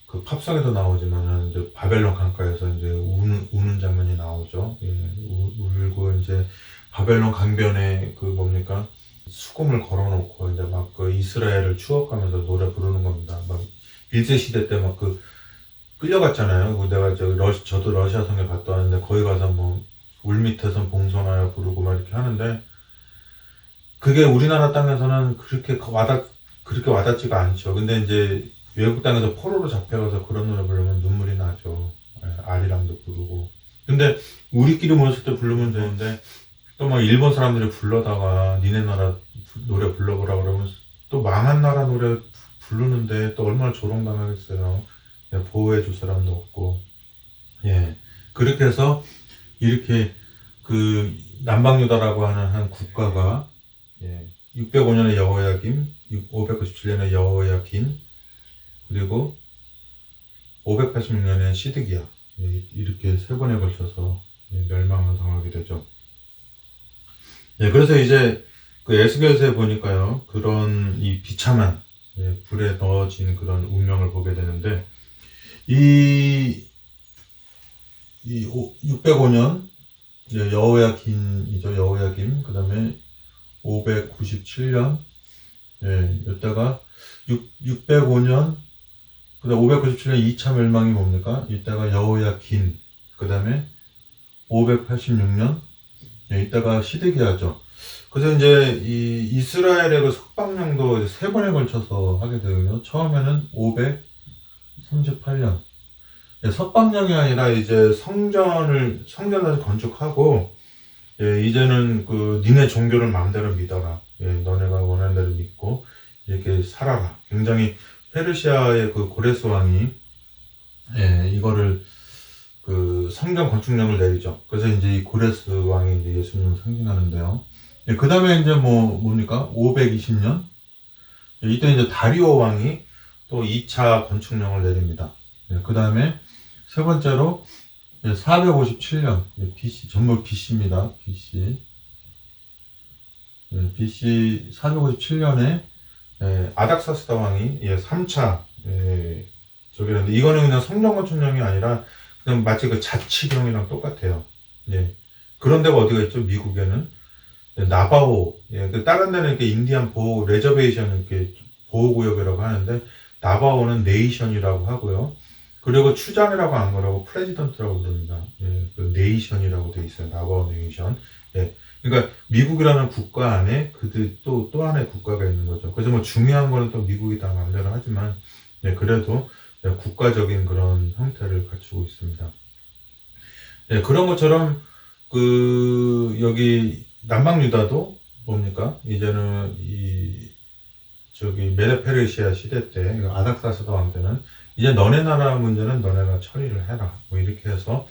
그 팝송에도 나오지만은 이제 바벨론 강가에서 이제 우는 장면이 나오죠. 예, 울고 이제 바벨론 강변에 그 뭡니까 수금을 걸어놓고 이제 막 그 이스라엘을 추억하면서 노래 부르는 겁니다. 막 일제 시대 때 막 그 끌려갔잖아요. 내가 저도 러시아 성에 갔다 왔는데 거기 가서 뭐 울밑에선 봉선하여 부르고 막 이렇게 하는데 그게 우리나라 땅에서는 그렇게 와닿지가 않죠. 근데 이제 외국 땅에서 포로로 잡혀가서 그런 노래 부르면 눈물이 나죠. 아리랑도 부르고. 근데 우리끼리 모였을 때 부르면 되는데 또 막 일본 사람들이 불러다가 니네 나라 노래 불러보라 그러면 또 망한 나라 노래 부르는데 또 얼마나 조롱당하겠어요. 보호해줄 사람도 없고. 예. 그렇게 해서 이렇게 그 남방유다라고 하는 한 국가가 605년에 여호야김, 597년에 여호야킨, 그리고 586년에 시드기야 이렇게 세 번에 걸쳐서 멸망을 당하게 되죠. 그래서 이제 그 에스겔서에 보니까요 그런 이 비참한 불에 넣어진 그런 운명을 보게 되는데 이 605년 여호야긴이죠. 여호야김 그 다음에 597년 이때가 605년 그 다음 597년 2차 멸망이 뭡니까? 이때가 여호야긴 그 다음에 586년 이때가 시드기야죠. 그래서 이제 이 이스라엘의 그 석방령도 세 번에 걸쳐서 하게 되고요. 처음에는 538년 석방령이 아니라 이제 성전을 다시 건축하고 이제는 그 니네 종교를 마음대로 믿어라. 너네가 원하는 대로 믿고 이렇게 살아라. 굉장히 페르시아의 그 고레스 왕이 이거를 그 성전 건축령을 내리죠. 그래서 이제 이 고레스 왕이 이제 예수님을 상징하는데요. 그 다음에 이제 뭡니까? 520년 이때 이제 다리오 왕이 또 2차 건축령을 내립니다. 그 다음에 세 번째로 457년 BC 전부 BC입니다. BC 457년에 아닥사스다 왕이 3차 저기는데 이거는 그냥 성전 건축령이 아니라 그냥 마치 그 자치령이랑 똑같아요. 예. 그런 데가 어디가 있죠? 미국에는 나바호. 예. 그 다른 데는 이렇게 인디안 보호 레저베이션 이렇게 보호구역이라고 하는데 나바호는 네이션이라고 하고요. 그리고 추장이라고 안 그러고 프레지던트라고 부릅니다. 예. 그 네이션이라고 돼 있어요. 나바호 네이션. 예. 그러니까 미국이라는 국가 안에 그들 또 하나의 국가가 있는 거죠. 그래서 뭐 중요한 거는 또 미국이 다 마음대로 하지만 예. 그래도 예. 국가적인 그런 형태를 갖추고 있습니다. 예. 그런 것처럼 여기 남방 유다도 뭡니까? 이제는 메데 페르시아 시대 때 아닥사스다 왕 때는 이제 너네 나라 문제는 너네가 처리를 해라. 뭐 이렇게 해서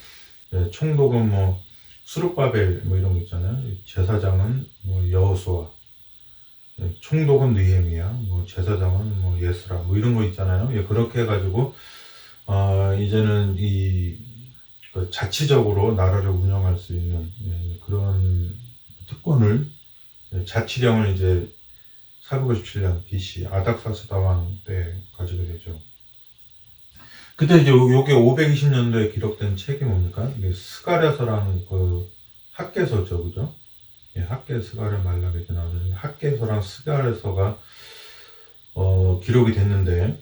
예, 총독은 뭐 수룹바벨 뭐 이런 거 있잖아요. 제사장은 뭐 여호수아, 예, 총독은 느헤미야, 뭐 제사장은 뭐 예스라 뭐 이런 거 있잖아요. 예, 그렇게 해가지고 이제는 그 자치적으로 나라를 운영할 수 있는 예, 그런 특권을 예, 자치령을 이제 457년 BC 아닥사스다 왕 때 가지게 되죠. 그때 이제 요게 520년도에 기록된 책이 뭡니까? 이게 스가랴서랑 그 학개서죠, 그죠? 예, 학개 스가랴 말라게 이렇게 나오는 학개서랑 스가랴서가 기록이 됐는데,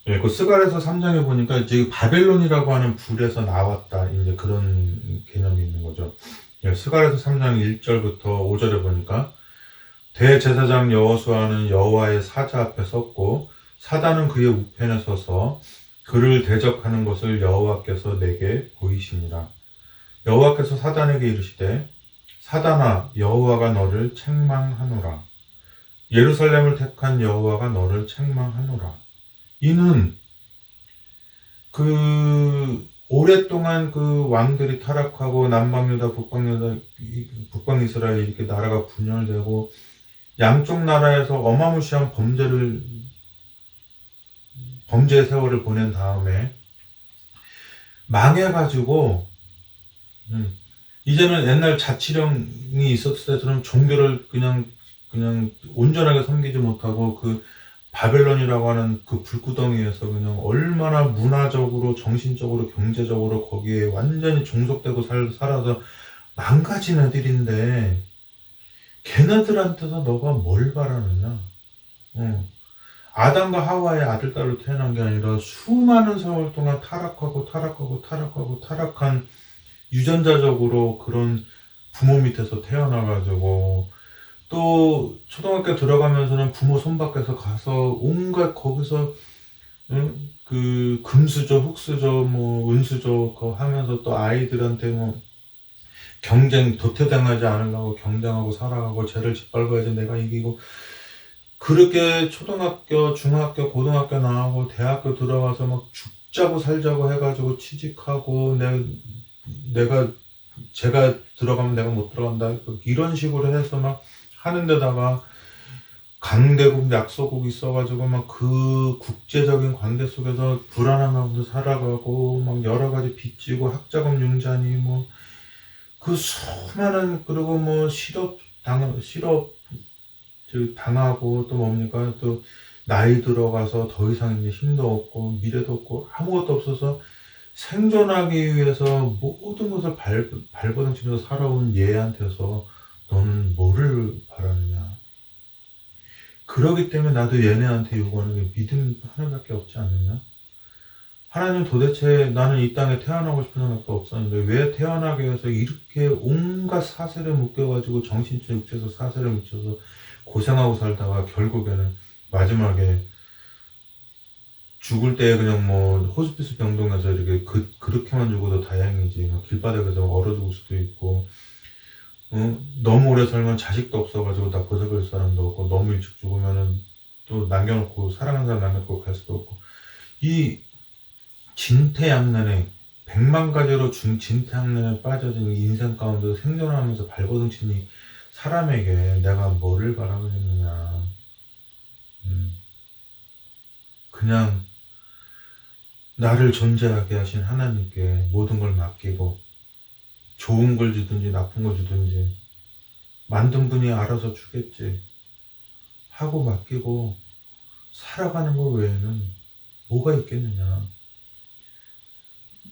예, 그 스가랴서 3장에 보니까 이제 바벨론이라고 하는 불에서 나왔다 이제 그런 개념이 있는 거죠. 예, 스가랴서 3장 1절부터 5절에 보니까 대제사장 여호수아는 여호와의 사자 앞에 섰고 사단은 그의 우편에 서서 그를 대적하는 것을 여호와께서 내게 보이시니라. 여호와께서 사단에게 이르시되 사단아 여호와가 너를 책망하노라. 예루살렘을 택한 여호와가 너를 책망하노라. 이는 오랫동안 그 왕들이 타락하고 남방유다 북방이스라엘 이렇게 나라가 분열되고 양쪽 나라에서 어마무시한 범죄의 세월을 보낸 다음에 망해가지고 이제는 옛날 자치령이 있었을 때처럼 종교를 그냥 온전하게 섬기지 못하고 그 바벨론이라고 하는 그 불구덩이에서 그냥 얼마나 문화적으로 정신적으로 경제적으로 거기에 완전히 종속되고 살아서 망가진 애들인데 걔네들한테서 너가 뭘 바라느냐? 아담과 하와의 아들, 딸로 태어난 게 아니라 수많은 세월 동안 타락한 유전자적으로 그런 부모 밑에서 태어나가지고 또 초등학교 들어가면서는 부모 손밖에서 가서 온갖 거기서 그 금수저, 흙수저, 뭐 은수저 그거 하면서 또 아이들한테 뭐 도태당하지 않으려고 경쟁하고 살아가고 쟤를 짓밟아야지 내가 이기고 그렇게 초등학교, 중학교, 고등학교 나오고 대학교 들어가서 막 죽자고 살자고 해가지고 취직하고 제가 들어가면 내가 못 들어간다 이런 식으로 해서 막 하는 데다가 강대국 약소국 있어가지고 막 그 국제적인 관계 속에서 불안한 가운데 살아가고 막 여러 가지 빚지고 학자금 융자니 뭐 그 수많은 그리고 뭐 실업 당하고 또 뭡니까 또 나이 들어가서 더 이상 이제 힘도 없고 미래도 없고 아무것도 없어서 생존하기 위해서 모든 것을 발버둥치면서 살아온 얘한테서 너는 뭐를 바라느냐. 그러기 때문에 나도 얘네한테 요구하는 게 믿음 하나밖에 없지 않느냐. 하나님 도대체 나는 이 땅에 태어나고 싶은 생각도 없었는데 왜 태어나게 해서 이렇게 온갖 사슬에 묶여가지고 정신적 육체에서 사슬에 묻혀서 고생하고 살다가 결국에는 마지막에 죽을 때 그냥 뭐 호스피스 병동에서 이렇게 그렇게만 죽어도 다행이지 길바닥에서 얼어 죽을 수도 있고 너무 오래 살면 자식도 없어가지고 나 보살필 사람도 없고 너무 일찍 죽으면은 또 남겨놓고 사랑하는 사람 남겨놓고 갈 수도 없고 이 진퇴양난에 100만 가지로 진퇴양난에 빠져든 인생 가운데 생존하면서 발버둥치니 사람에게 내가 뭐를 바라겠느냐. 그냥 나를 존재하게 하신 하나님께 모든 걸 맡기고 좋은 걸 주든지 나쁜 걸 주든지 만든 분이 알아서 주겠지 하고 맡기고 살아가는 것 외에는 뭐가 있겠느냐.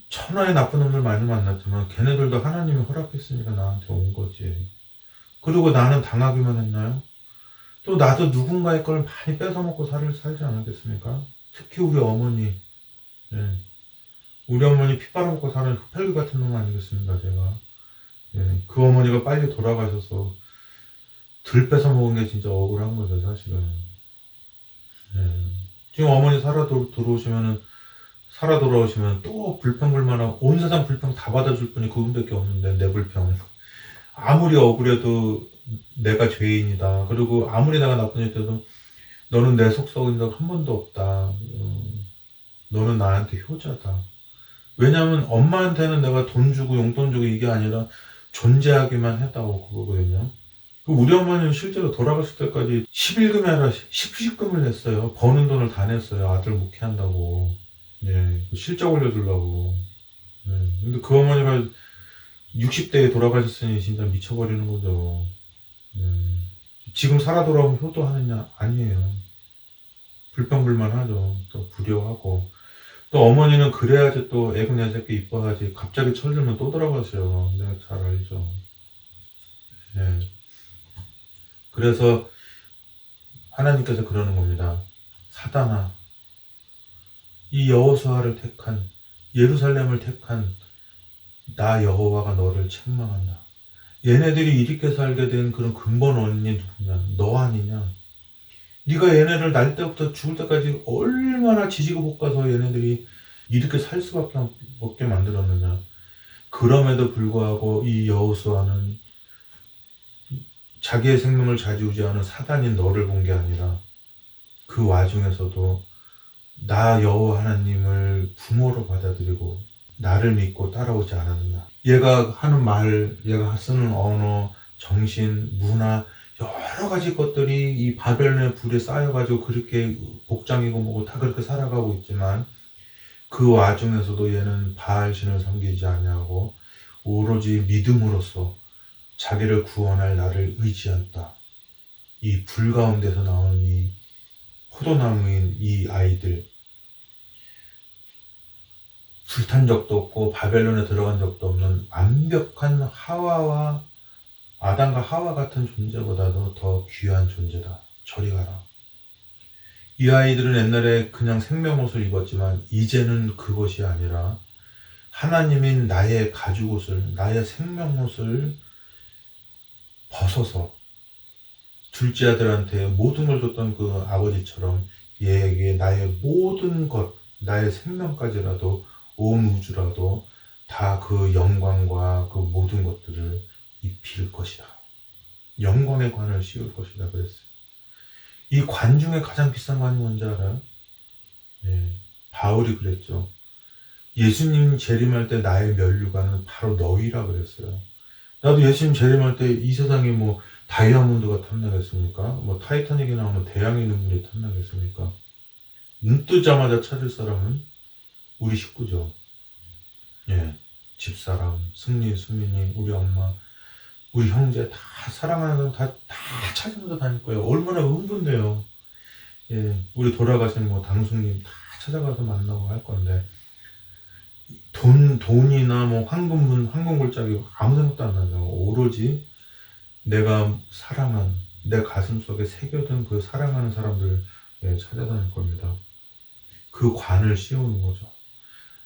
천하의 나쁜 놈들 많이 만났지만 걔네들도 하나님이 허락했으니까 나한테 온 거지. 그리고 나는 당하기만 했나요? 또 나도 누군가의 걸 많이 뺏어먹고 살지 않았겠습니까? 특히 우리 어머니. 예. 우리 어머니 피 빨아먹고 사는 흡혈귀 같은 놈 아니겠습니까, 제가. 예. 그 어머니가 빨리 돌아가셔서 들 뺏어먹은 게 진짜 억울한 거죠, 사실은. 예. 지금 어머니 살아 돌아오시면 또 불평불만하고 온 세상 불평 다 받아줄 분이 그분밖에 없는데, 내 불평. 아무리 억울해도 내가 죄인이다. 그리고 아무리 내가 나쁜 일 해도 너는 내 속 썩인 적 한 번도 없다. 너는 나한테 효자다. 왜냐면 엄마한테는 내가 돈 주고 용돈 주고 이게 아니라 존재하기만 했다고 그거거든요. 우리 어머니는 실제로 돌아갔을 때까지 11금이 아니라 10식금을 냈어요. 버는 돈을 다 냈어요. 아들 묵히한다고. 예, 실적 올려주려고. 예, 근데 그 어머니가 60대에 돌아가셨으니 진짜 미쳐버리는 거죠. 예, 지금 살아 돌아오면 효도하느냐? 아니에요. 불평불만하죠. 또 불효하고. 또 어머니는 그래야지 또 애고 내 새끼 이뻐하지. 갑자기 철들면 또 돌아가세요. 내가 잘 알죠. 예. 그래서 하나님께서 그러는 겁니다. 사단아, 이 여호수아를 택한, 예루살렘을 택한 나 여호와가 너를 책망한다. 얘네들이 이렇게 살게 된 그런 근본 원인이 누구냐? 너 아니냐? 네가 얘네를 날 때부터 죽을 때까지 얼마나 지지고 볶아서 얘네들이 이렇게 살 수밖에 없게 만들었느냐? 그럼에도 불구하고 이 여호수아는 자기의 생명을 좌지우지하는 사단인 너를 본 게 아니라 그 와중에서도 나 여호와 하나님을 부모로 받아들이고 나를 믿고 따라오지 않았느냐. 얘가 하는 말, 얘가 쓰는 언어, 정신, 문화 여러 가지 것들이 이 바벨론의 불에 쌓여가지고 그렇게 복장이고 뭐고 다 그렇게 살아가고 있지만 그 와중에서도 얘는 바알신을 섬기지 아니하고 오로지 믿음으로써 자기를 구원할 나를 의지한다. 이 불 가운데서 나온 이 포도나무인 이 아이들, 불탄 적도 없고 바벨론에 들어간 적도 없는 완벽한 아담과 하와 같은 존재보다도 더 귀한 존재다. 저리 가라. 이 아이들은 옛날에 그냥 생명옷을 입었지만 이제는 그것이 아니라 하나님인 나의 가죽옷을, 나의 생명옷을 벗어서 둘째 아들한테 모든 걸 줬던 그 아버지처럼 얘에게 나의 모든 것, 나의 생명까지라도 온 우주라도 다 그 영광과 그 모든 것들을 입힐 것이다. 영광의 관을 씌울 것이다 그랬어요. 이 관 중에 가장 비싼 관이 뭔지 알아요? 예, 바울이 그랬죠. 예수님 재림할 때 나의 면류관은 바로 너희라 그랬어요. 나도 예수님 재림할 때 이 세상에 뭐 다이아몬드가 탐나겠습니까? 뭐 타이타닉에 나오는 대양의 눈물이 탐나겠습니까? 눈 뜨자마자 찾을 사람은 우리 식구죠. 예, 집사람, 승리, 수민이, 우리 엄마, 우리 형제 다 사랑하는 사람 다 찾으면서 다닐 거예요. 얼마나 흥분돼요. 예, 우리 돌아가신 뭐 당숙님 다 찾아가서 만나고 할 건데 돈이나 뭐 황금 골짜기 아무 생각도 안 나죠. 오로지 내가 사랑한 내 가슴 속에 새겨둔 그 사랑하는 사람들 찾아다닐 겁니다. 그 관을 씌우는 거죠.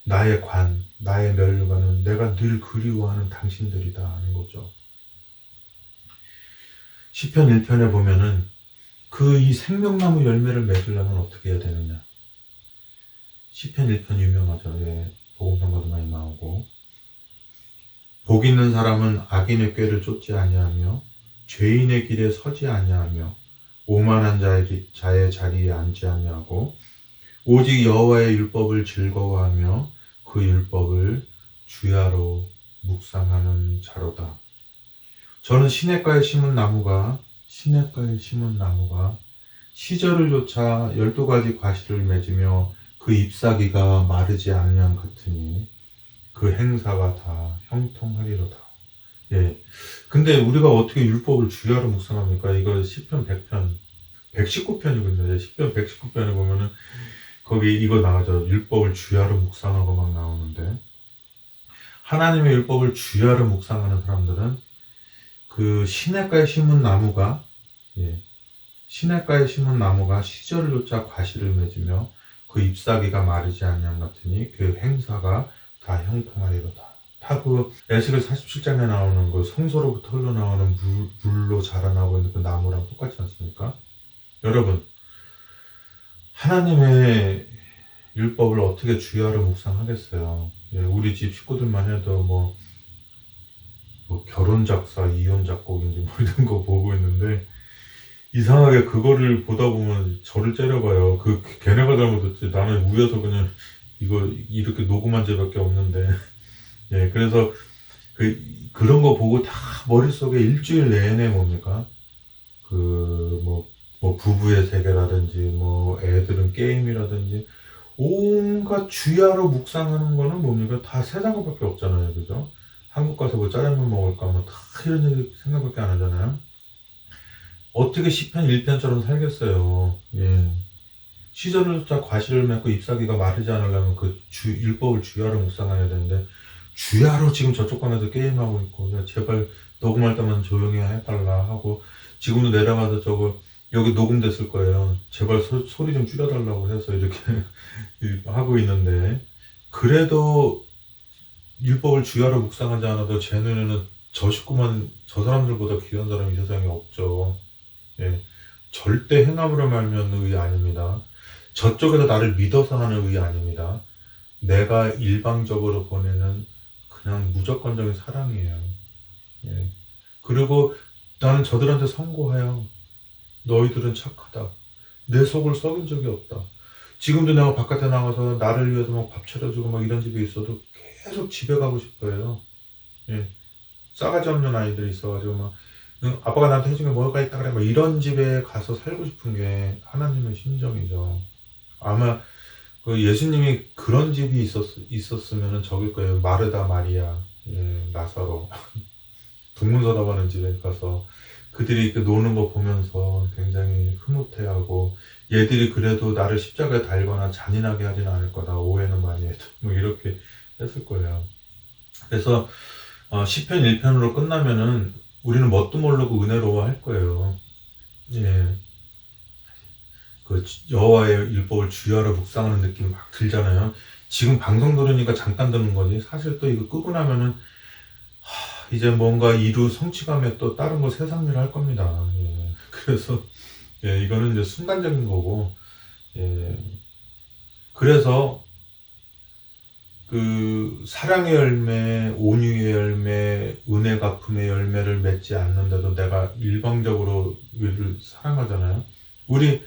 나의 관, 나의 면류관은 내가 늘 그리워하는 당신들이다 하는 거죠. 시편 1편에 보면은 그 이 생명나무 열매를 맺으려면 어떻게 해야 되느냐. 시편 1편 유명하죠. 예, 복음성가도 많이 나오고. 복 있는 사람은 악인의 꾀를 쫓지 아니하며 죄인의 길에 서지 아니하며 오만한 자의 자리에 앉지 아니하고 오직 여호와의 율법을 즐거워하며 그 율법을 주야로 묵상하는 자로다. 저는 시냇가에 심은 나무가 시절을 쫓아 12가지 과실을 맺으며 그 잎사귀가 마르지 아니함 같으니 그 행사가 다 형통하리로다. 예. 근데 우리가 어떻게 율법을 주야로 묵상합니까? 이거 시편 100편, 119편이거든요. 시편 119편에 보면은 거기 이거 나가죠. 율법을 주야로 묵상하고 막 나오는데 하나님의 율법을 주야로 묵상하는 사람들은 그 시냇가에 심은 나무가, 예, 시냇가에 심은 나무가 시절을 쫓아 과실을 맺으며 그 잎사귀가 마르지 아니함 같으니 그 행사가 다 형통하리로다. 다 그 에스겔 47장에 나오는 그 성소로부터 흘러나오는 물로 자라나고 있는 그 나무랑 똑같지 않습니까? 여러분, 하나님의 율법을 어떻게 주야로 묵상하겠어요? 예, 우리 집 식구들만 해도 뭐 결혼 작사, 이혼 작곡인지 뭐 이런 거 보고 있는데, 이상하게 그거를 보다 보면 저를 째려봐요. 걔네가 잘못했지. 나는 우여서 그냥 이거 이렇게 녹음한 죄밖에 없는데. 예, 그래서 그런 거 보고 다 머릿속에 일주일 내내 뭡니까? 뭐 부부의 세계라든지, 뭐 애들은 게임이라든지, 온갖 주야로 묵상하는 거는 뭡니까? 다 세상 것밖에 없잖아요. 그죠? 한국 가서 뭐 짜장면 먹을까? 뭐 다 이런 얘기 생각밖에 안 하잖아요. 어떻게 시편 1편처럼 살겠어요. 예. 시절을 쫓아 과실을 맺고 잎사귀가 마르지 않으려면 율법을 주야로 묵상해야 되는데, 주야로 지금 저쪽 방에서 게임하고 있고, 제발 녹음할 때만 조용히 해달라 하고, 지금도 내려가서 여기 녹음됐을 거예요. 제발 소리 좀 줄여달라고 해서 이렇게 하고 있는데, 그래도 율법을 주야로 묵상하지 않아도 제 눈에는 저 식구만, 저 사람들보다 귀한 사람이 이 세상에 없죠. 예. 절대 행함으로 말면 의의 아닙니다. 저쪽에서 나를 믿어서 하는 의의 아닙니다. 내가 일방적으로 보내는 그냥 무조건적인 사랑이에요. 예. 그리고 나는 저들한테 선고해요. 너희들은 착하다. 내 속을 썩인 적이 없다. 지금도 내가 바깥에 나가서 나를 위해서 막 밥 차려주고 막 이런 집에 있어도 계속 집에 가고 싶어요. 예. 싸가지 없는 아이들이 있어가지고 막 아빠가 나한테 해준 게 뭐가 있다 그래 막 이런 집에 가서 살고 싶은 게 하나님의 심정이죠. 아마 그 예수님이 그런 집이 있었으면 적을 거예요. 마르다 마리아, 예, 나사로 동문서답하는 집에 가서 그들이 이렇게 노는 거 보면서 굉장히 흐뭇해하고, 얘들이 그래도 나를 십자가에 달거나 잔인하게 하지는 않을 거다. 오해는 많이 해도 뭐 이렇게 했을 거예요. 그래서 시편 1편으로 끝나면은 우리는 뭣도 모르고 은혜로워할 거예요. 예. 여호와의 율법을 주야로 묵상하는 느낌이 막 들잖아요. 지금 방송 들으니까 잠깐 듣는 거지. 사실 또 이거 끄고 나면은 이제 뭔가 이루 성취감에 또 다른 거 세상 일 할 겁니다. 예. 그래서 예, 이거는 이제 순간적인 거고, 예. 그래서 사랑의 열매, 온유의 열매, 은혜 갚음의 열매를 맺지 않는데도 내가 일방적으로 우리를 사랑하잖아요. 우리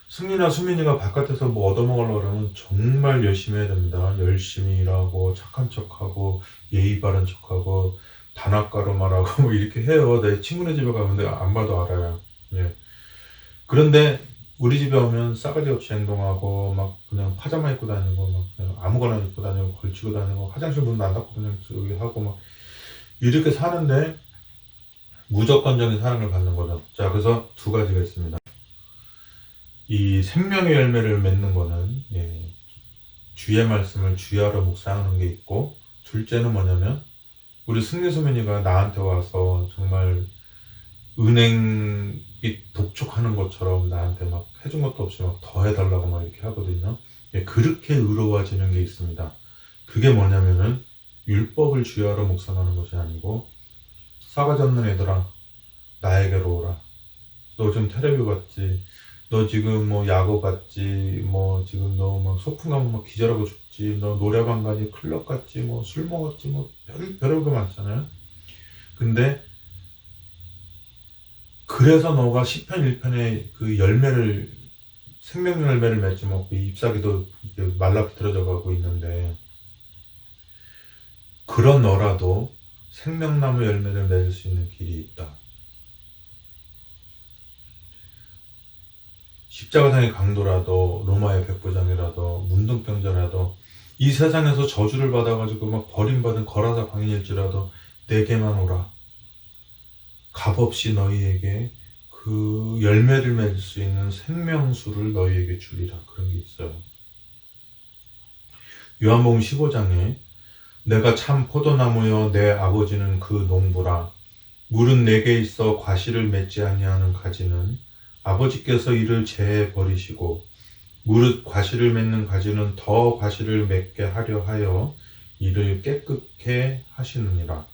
승리나 수민이가 바깥에서 뭐 얻어먹으려고 그러면 정말 열심히 해야 됩니다. 열심히 일하고 착한 척하고 예의 바른 척하고 단아가로 말하고 뭐 이렇게 해요. 내 친구네 집에 가면 내가 안 봐도 알아요. 예. 그런데 우리 집에 오면 싸가지 없이 행동하고 막 그냥 파자마 입고 다니고 막 그냥 아무거나 입고 다니고 걸치고 다니고 화장실 문도 안 닫고 그냥 저기 하고 막 이렇게 사는데 무조건적인 사랑을 받는 거죠. 자, 그래서 두 가지가 있습니다. 이 생명의 열매를 맺는 거는, 예, 주의 말씀을 주야로 묵상하는 게 있고, 둘째는 뭐냐면 우리 승리수민이가 나한테 와서 정말 은행빚 독촉하는 것처럼 나한테 막 해준 것도 없이 막 더 해달라고 막 이렇게 하거든요. 예, 그렇게 의로워지는 게 있습니다. 그게 뭐냐면은 율법을 주야로 묵상하는 것이 아니고, 싸가지 없는 애들아 나에게로 오라. 너 지금 테레비 봤지? 너 지금 뭐 야구 봤지? 뭐 지금 너 막 소풍 가면 막 기절하고 죽지? 너 노래방 가지? 클럽 갔지? 뭐 술 먹었지? 뭐 별거 많잖아요. 근데 그래서 너가 시편 1편의 그 열매를, 생명 열매를 맺지 못하고 잎사귀도 말라 비틀어져 가고 있는데, 그런 너라도 생명나무 열매를 맺을 수 있는 길이 있다. 십자가상의 강도라도 로마의 백부장이라도 문둥병자라도 이 세상에서 저주를 받아가지고 막 버림받은 거라사 광인일지라도 내게만 오라. 값없이 너희에게 그 열매를 맺을 수 있는 생명수를 너희에게 주리라. 그런 게 있어요. 요한복음 15장에 내가 참 포도나무여 내 아버지는 그 농부라. 물은 내게 있어 과실을 맺지 아니하는 가지는 아버지께서 이를 제해 버리시고 무릇 과실을 맺는 가지는 더 과실을 맺게 하려 하여 이를 깨끗게 하시느니라.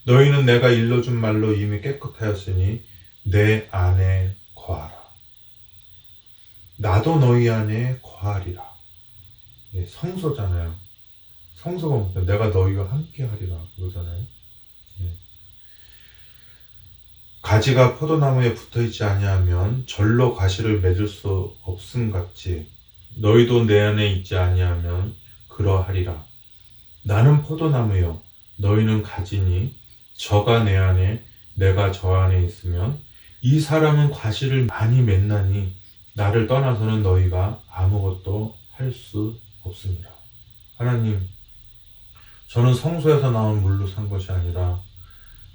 너희는 내가 일러준 말로 이미 깨끗하였으니 내 안에 거하라. 나도 너희 안에 거하리라. 성소잖아요. 성소가 뭡니까? 내가 너희와 함께 하리라 그러잖아요. 가지가 포도나무에 붙어있지 아니하면 절로 과실을 맺을 수 없음 같이 너희도 내 안에 있지 아니하면 그러하리라. 나는 포도나무요 너희는 가지니 저가 내 안에 내가 저 안에 있으면 이 사람은 과실을 많이 맺나니 나를 떠나서는 너희가 아무것도 할 수 없습니다. 하나님, 저는 성소에서 나온 물로 산 것이 아니라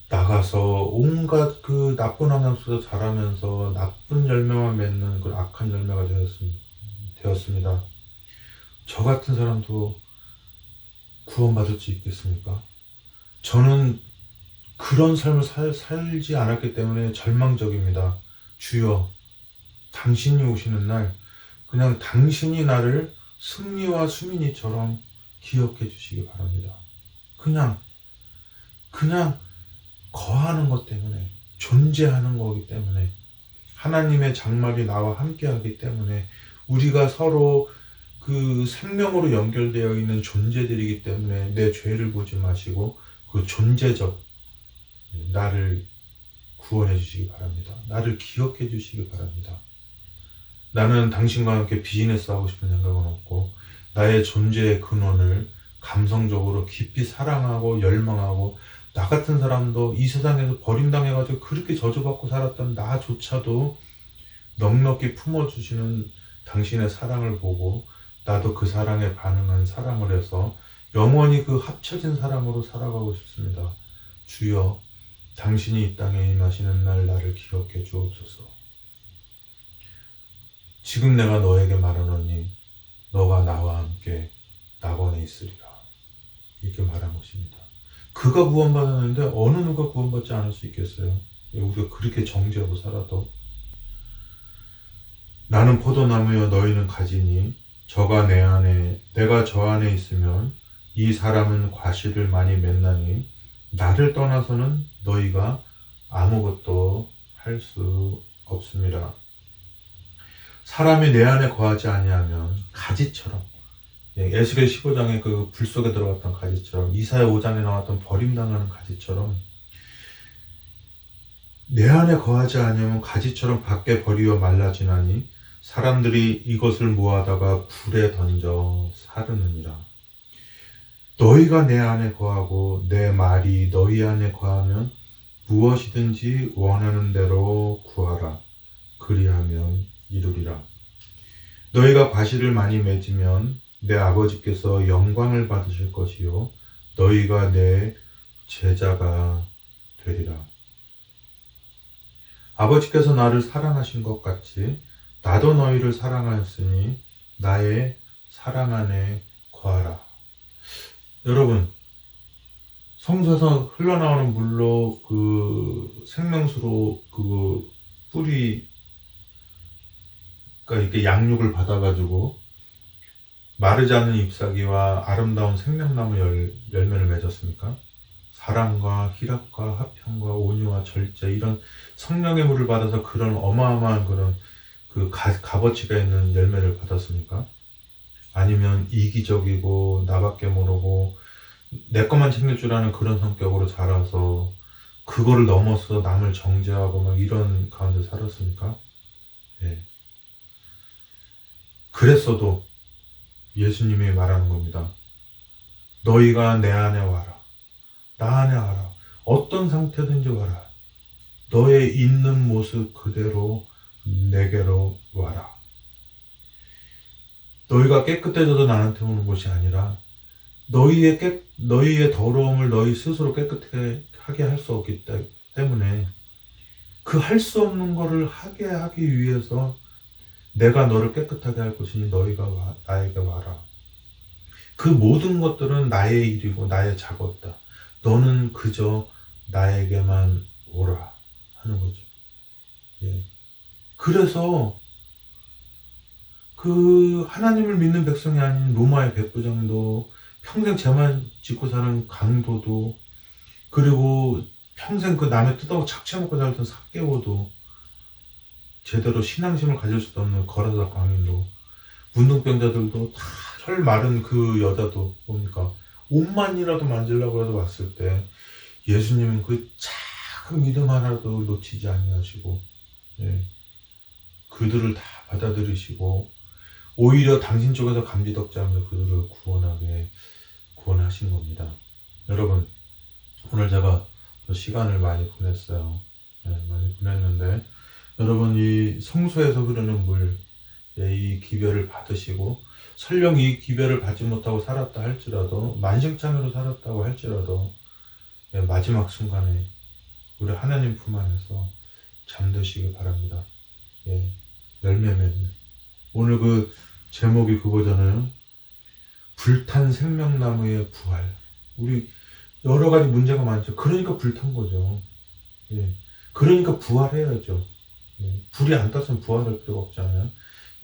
나가서 온갖 그 나쁜 환경 속에서 자라면서 나쁜 열매만 맺는 그 악한 열매가 되었습니다. 저 같은 사람도 구원받을 수 있겠습니까? 저는 그런 삶을 살지 않았기 때문에 절망적입니다. 주여, 당신이 오시는 날 그냥 당신이 나를 승리와 수민이처럼 기억해 주시기 바랍니다. 그냥 거하는 것 때문에, 존재하는 거기 때문에, 하나님의 장막이 나와 함께 하기 때문에, 우리가 서로 그 생명으로 연결되어 있는 존재들이기 때문에 내 죄를 보지 마시고 그 존재적 나를 구원해 주시기 바랍니다. 나를 기억해 주시기 바랍니다. 나는 당신과 함께 비즈니스 하고 싶은 생각은 없고 나의 존재의 근원을 감성적으로 깊이 사랑하고 열망하고 나 같은 사람도 이 세상에서 버림당해가지고 그렇게 저주받고 살았던 나조차도 넉넉히 품어주시는 당신의 사랑을 보고 나도 그 사랑에 반응한 사랑을 해서 영원히 그 합쳐진 사랑으로 살아가고 싶습니다. 주여, 당신이 이 땅에 임하시는 날 나를 기억해 주옵소서. 지금 내가 너에게 말하노니 너가 나와 함께 낙원에 있으리라. 이렇게 말한 것입니다. 그가 구원받았는데 어느 누가 구원받지 않을 수 있겠어요? 우리가 그렇게 정죄하고 살아도. 나는 포도나무여 너희는 가지니 저가 내 안에 내가 저 안에 있으면 이 사람은 과실을 많이 맺나니 나를 떠나서는 너희가 아무것도 할 수 없습니다. 사람이 내 안에 거하지 아니하면 가지처럼, 에스겔 15장에 그 불 속에 들어갔던 가지처럼, 이사야 5장에 나왔던 버림당하는 가지처럼 내 안에 거하지 아니하면 가지처럼 밖에 버리어 말라지나니 사람들이 이것을 모아다가 불에 던져 사르느니라. 너희가 내 안에 거하고 내 말이 너희 안에 거하면 무엇이든지 원하는 대로 구하라. 그리하면 이루리라. 너희가 과실을 많이 맺으면 내 아버지께서 영광을 받으실 것이요 너희가 내 제자가 되리라. 아버지께서 나를 사랑하신 것 같이 나도 너희를 사랑하였으니 나의 사랑 안에 거하라. 여러분, 성소에서 흘러나오는 물로 그 생명수로 그 뿌리 이렇게 양육을 받아가지고 마르지 않는 잎사귀와 아름다운 생명나무 열매를 맺었습니까? 사랑과 희락과 화평과 온유와 절제 이런 성령의 물을 받아서 그런 어마어마한 그런 그 값어치가 있는 열매를 받았습니까? 아니면 이기적이고 나밖에 모르고 내 것만 챙길 줄 아는 그런 성격으로 자라서 그거를 넘어서 남을 정죄하고 막 이런 가운데 살았습니까? 예. 그랬어도 예수님이 말하는 겁니다. 너희가 내 안에 와라. 나 안에 와라. 어떤 상태든지 와라. 너의 있는 모습 그대로 내게로 와라. 너희가 깨끗해져도 나한테 오는 것이 아니라 너희의 더러움을 너희 스스로 깨끗하게 할 수 없기 때문에 그 할 수 없는 거를 하게 하기 위해서 내가 너를 깨끗하게 할 것이니 너희가 나에게 와라. 그 모든 것들은 나의 일이고 나의 작업이다. 너는 그저 나에게만 오라 하는 거죠. 예. 그래서 그 하나님을 믿는 백성이 아닌 로마의 백부장도, 평생 죄만 짓고 사는 강도도, 그리고 평생 그 남의 뜻하고 착취해먹고 살던 삭개오도, 제대로 신앙심을 가질 수도 없는 거라사 광인도, 문둥병자들도, 다 혈 마른 그 여자도 뭡니까? 옷만이라도 만지려고 해서 왔을 때 예수님은 그 작은 믿음 하나도 놓치지 아니하시고, 예, 그들을 다 받아들이시고 오히려 당신 쪽에서 감지덕지하면서 그들을 구원하신 겁니다. 여러분, 오늘 제가 또 시간을 많이 보냈어요. 네, 많이 보냈는데, 여러분, 이 성소에서 흐르는 물, 예, 이 기별을 받으시고, 설령 이 기별을 받지 못하고 살았다 할지라도, 만신창이로 살았다고 할지라도, 예, 마지막 순간에 우리 하나님 품 안에서 잠드시기 바랍니다. 예, 열매 맺는. 오늘 그 제목이 그거잖아요. 불탄 생명나무의 부활. 우리 여러 가지 문제가 많죠. 그러니까 불탄 거죠. 예. 그러니까 부활해야죠. 예. 불이 안 떴으면 부활할 필요가 없잖아요.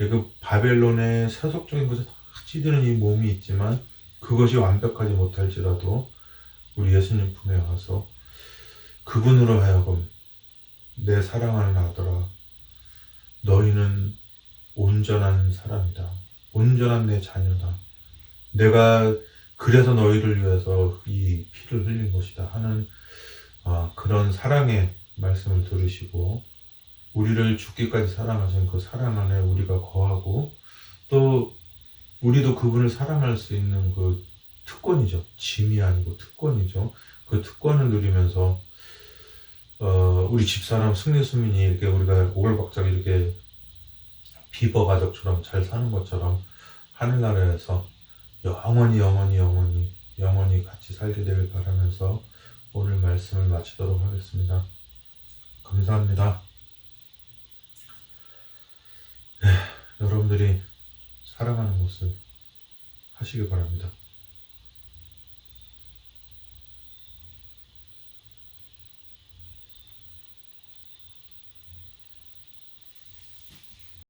예, 그 바벨론의 세속적인 것에 다 찌드는 이 몸이 있지만 그것이 완벽하지 못할지라도 우리 예수님 품에 와서 그분으로 하여금 내 사랑하는 아들아, 너희는 온전한 사람이다. 온전한 내 자녀다. 내가 그래서 너희를 위해서 이 피를 흘린 것이다 하는 그런 사랑의 말씀을 들으시고, 우리를 죽기까지 사랑하신 그 사랑 안에 우리가 거하고, 또 우리도 그분을 사랑할 수 있는 그 특권이죠. 짐이 아니고 특권이죠. 그 특권을 누리면서 우리 집사람 승리수민이 이렇게 우리가 오글박작 이렇게 비버 가족처럼 잘 사는 것처럼 하늘나라에서 영원히 같이 살게 되길 바라면서 오늘 말씀을 마치도록 하겠습니다. 감사합니다. 여러분들이 사랑하는 것을 하시길 바랍니다.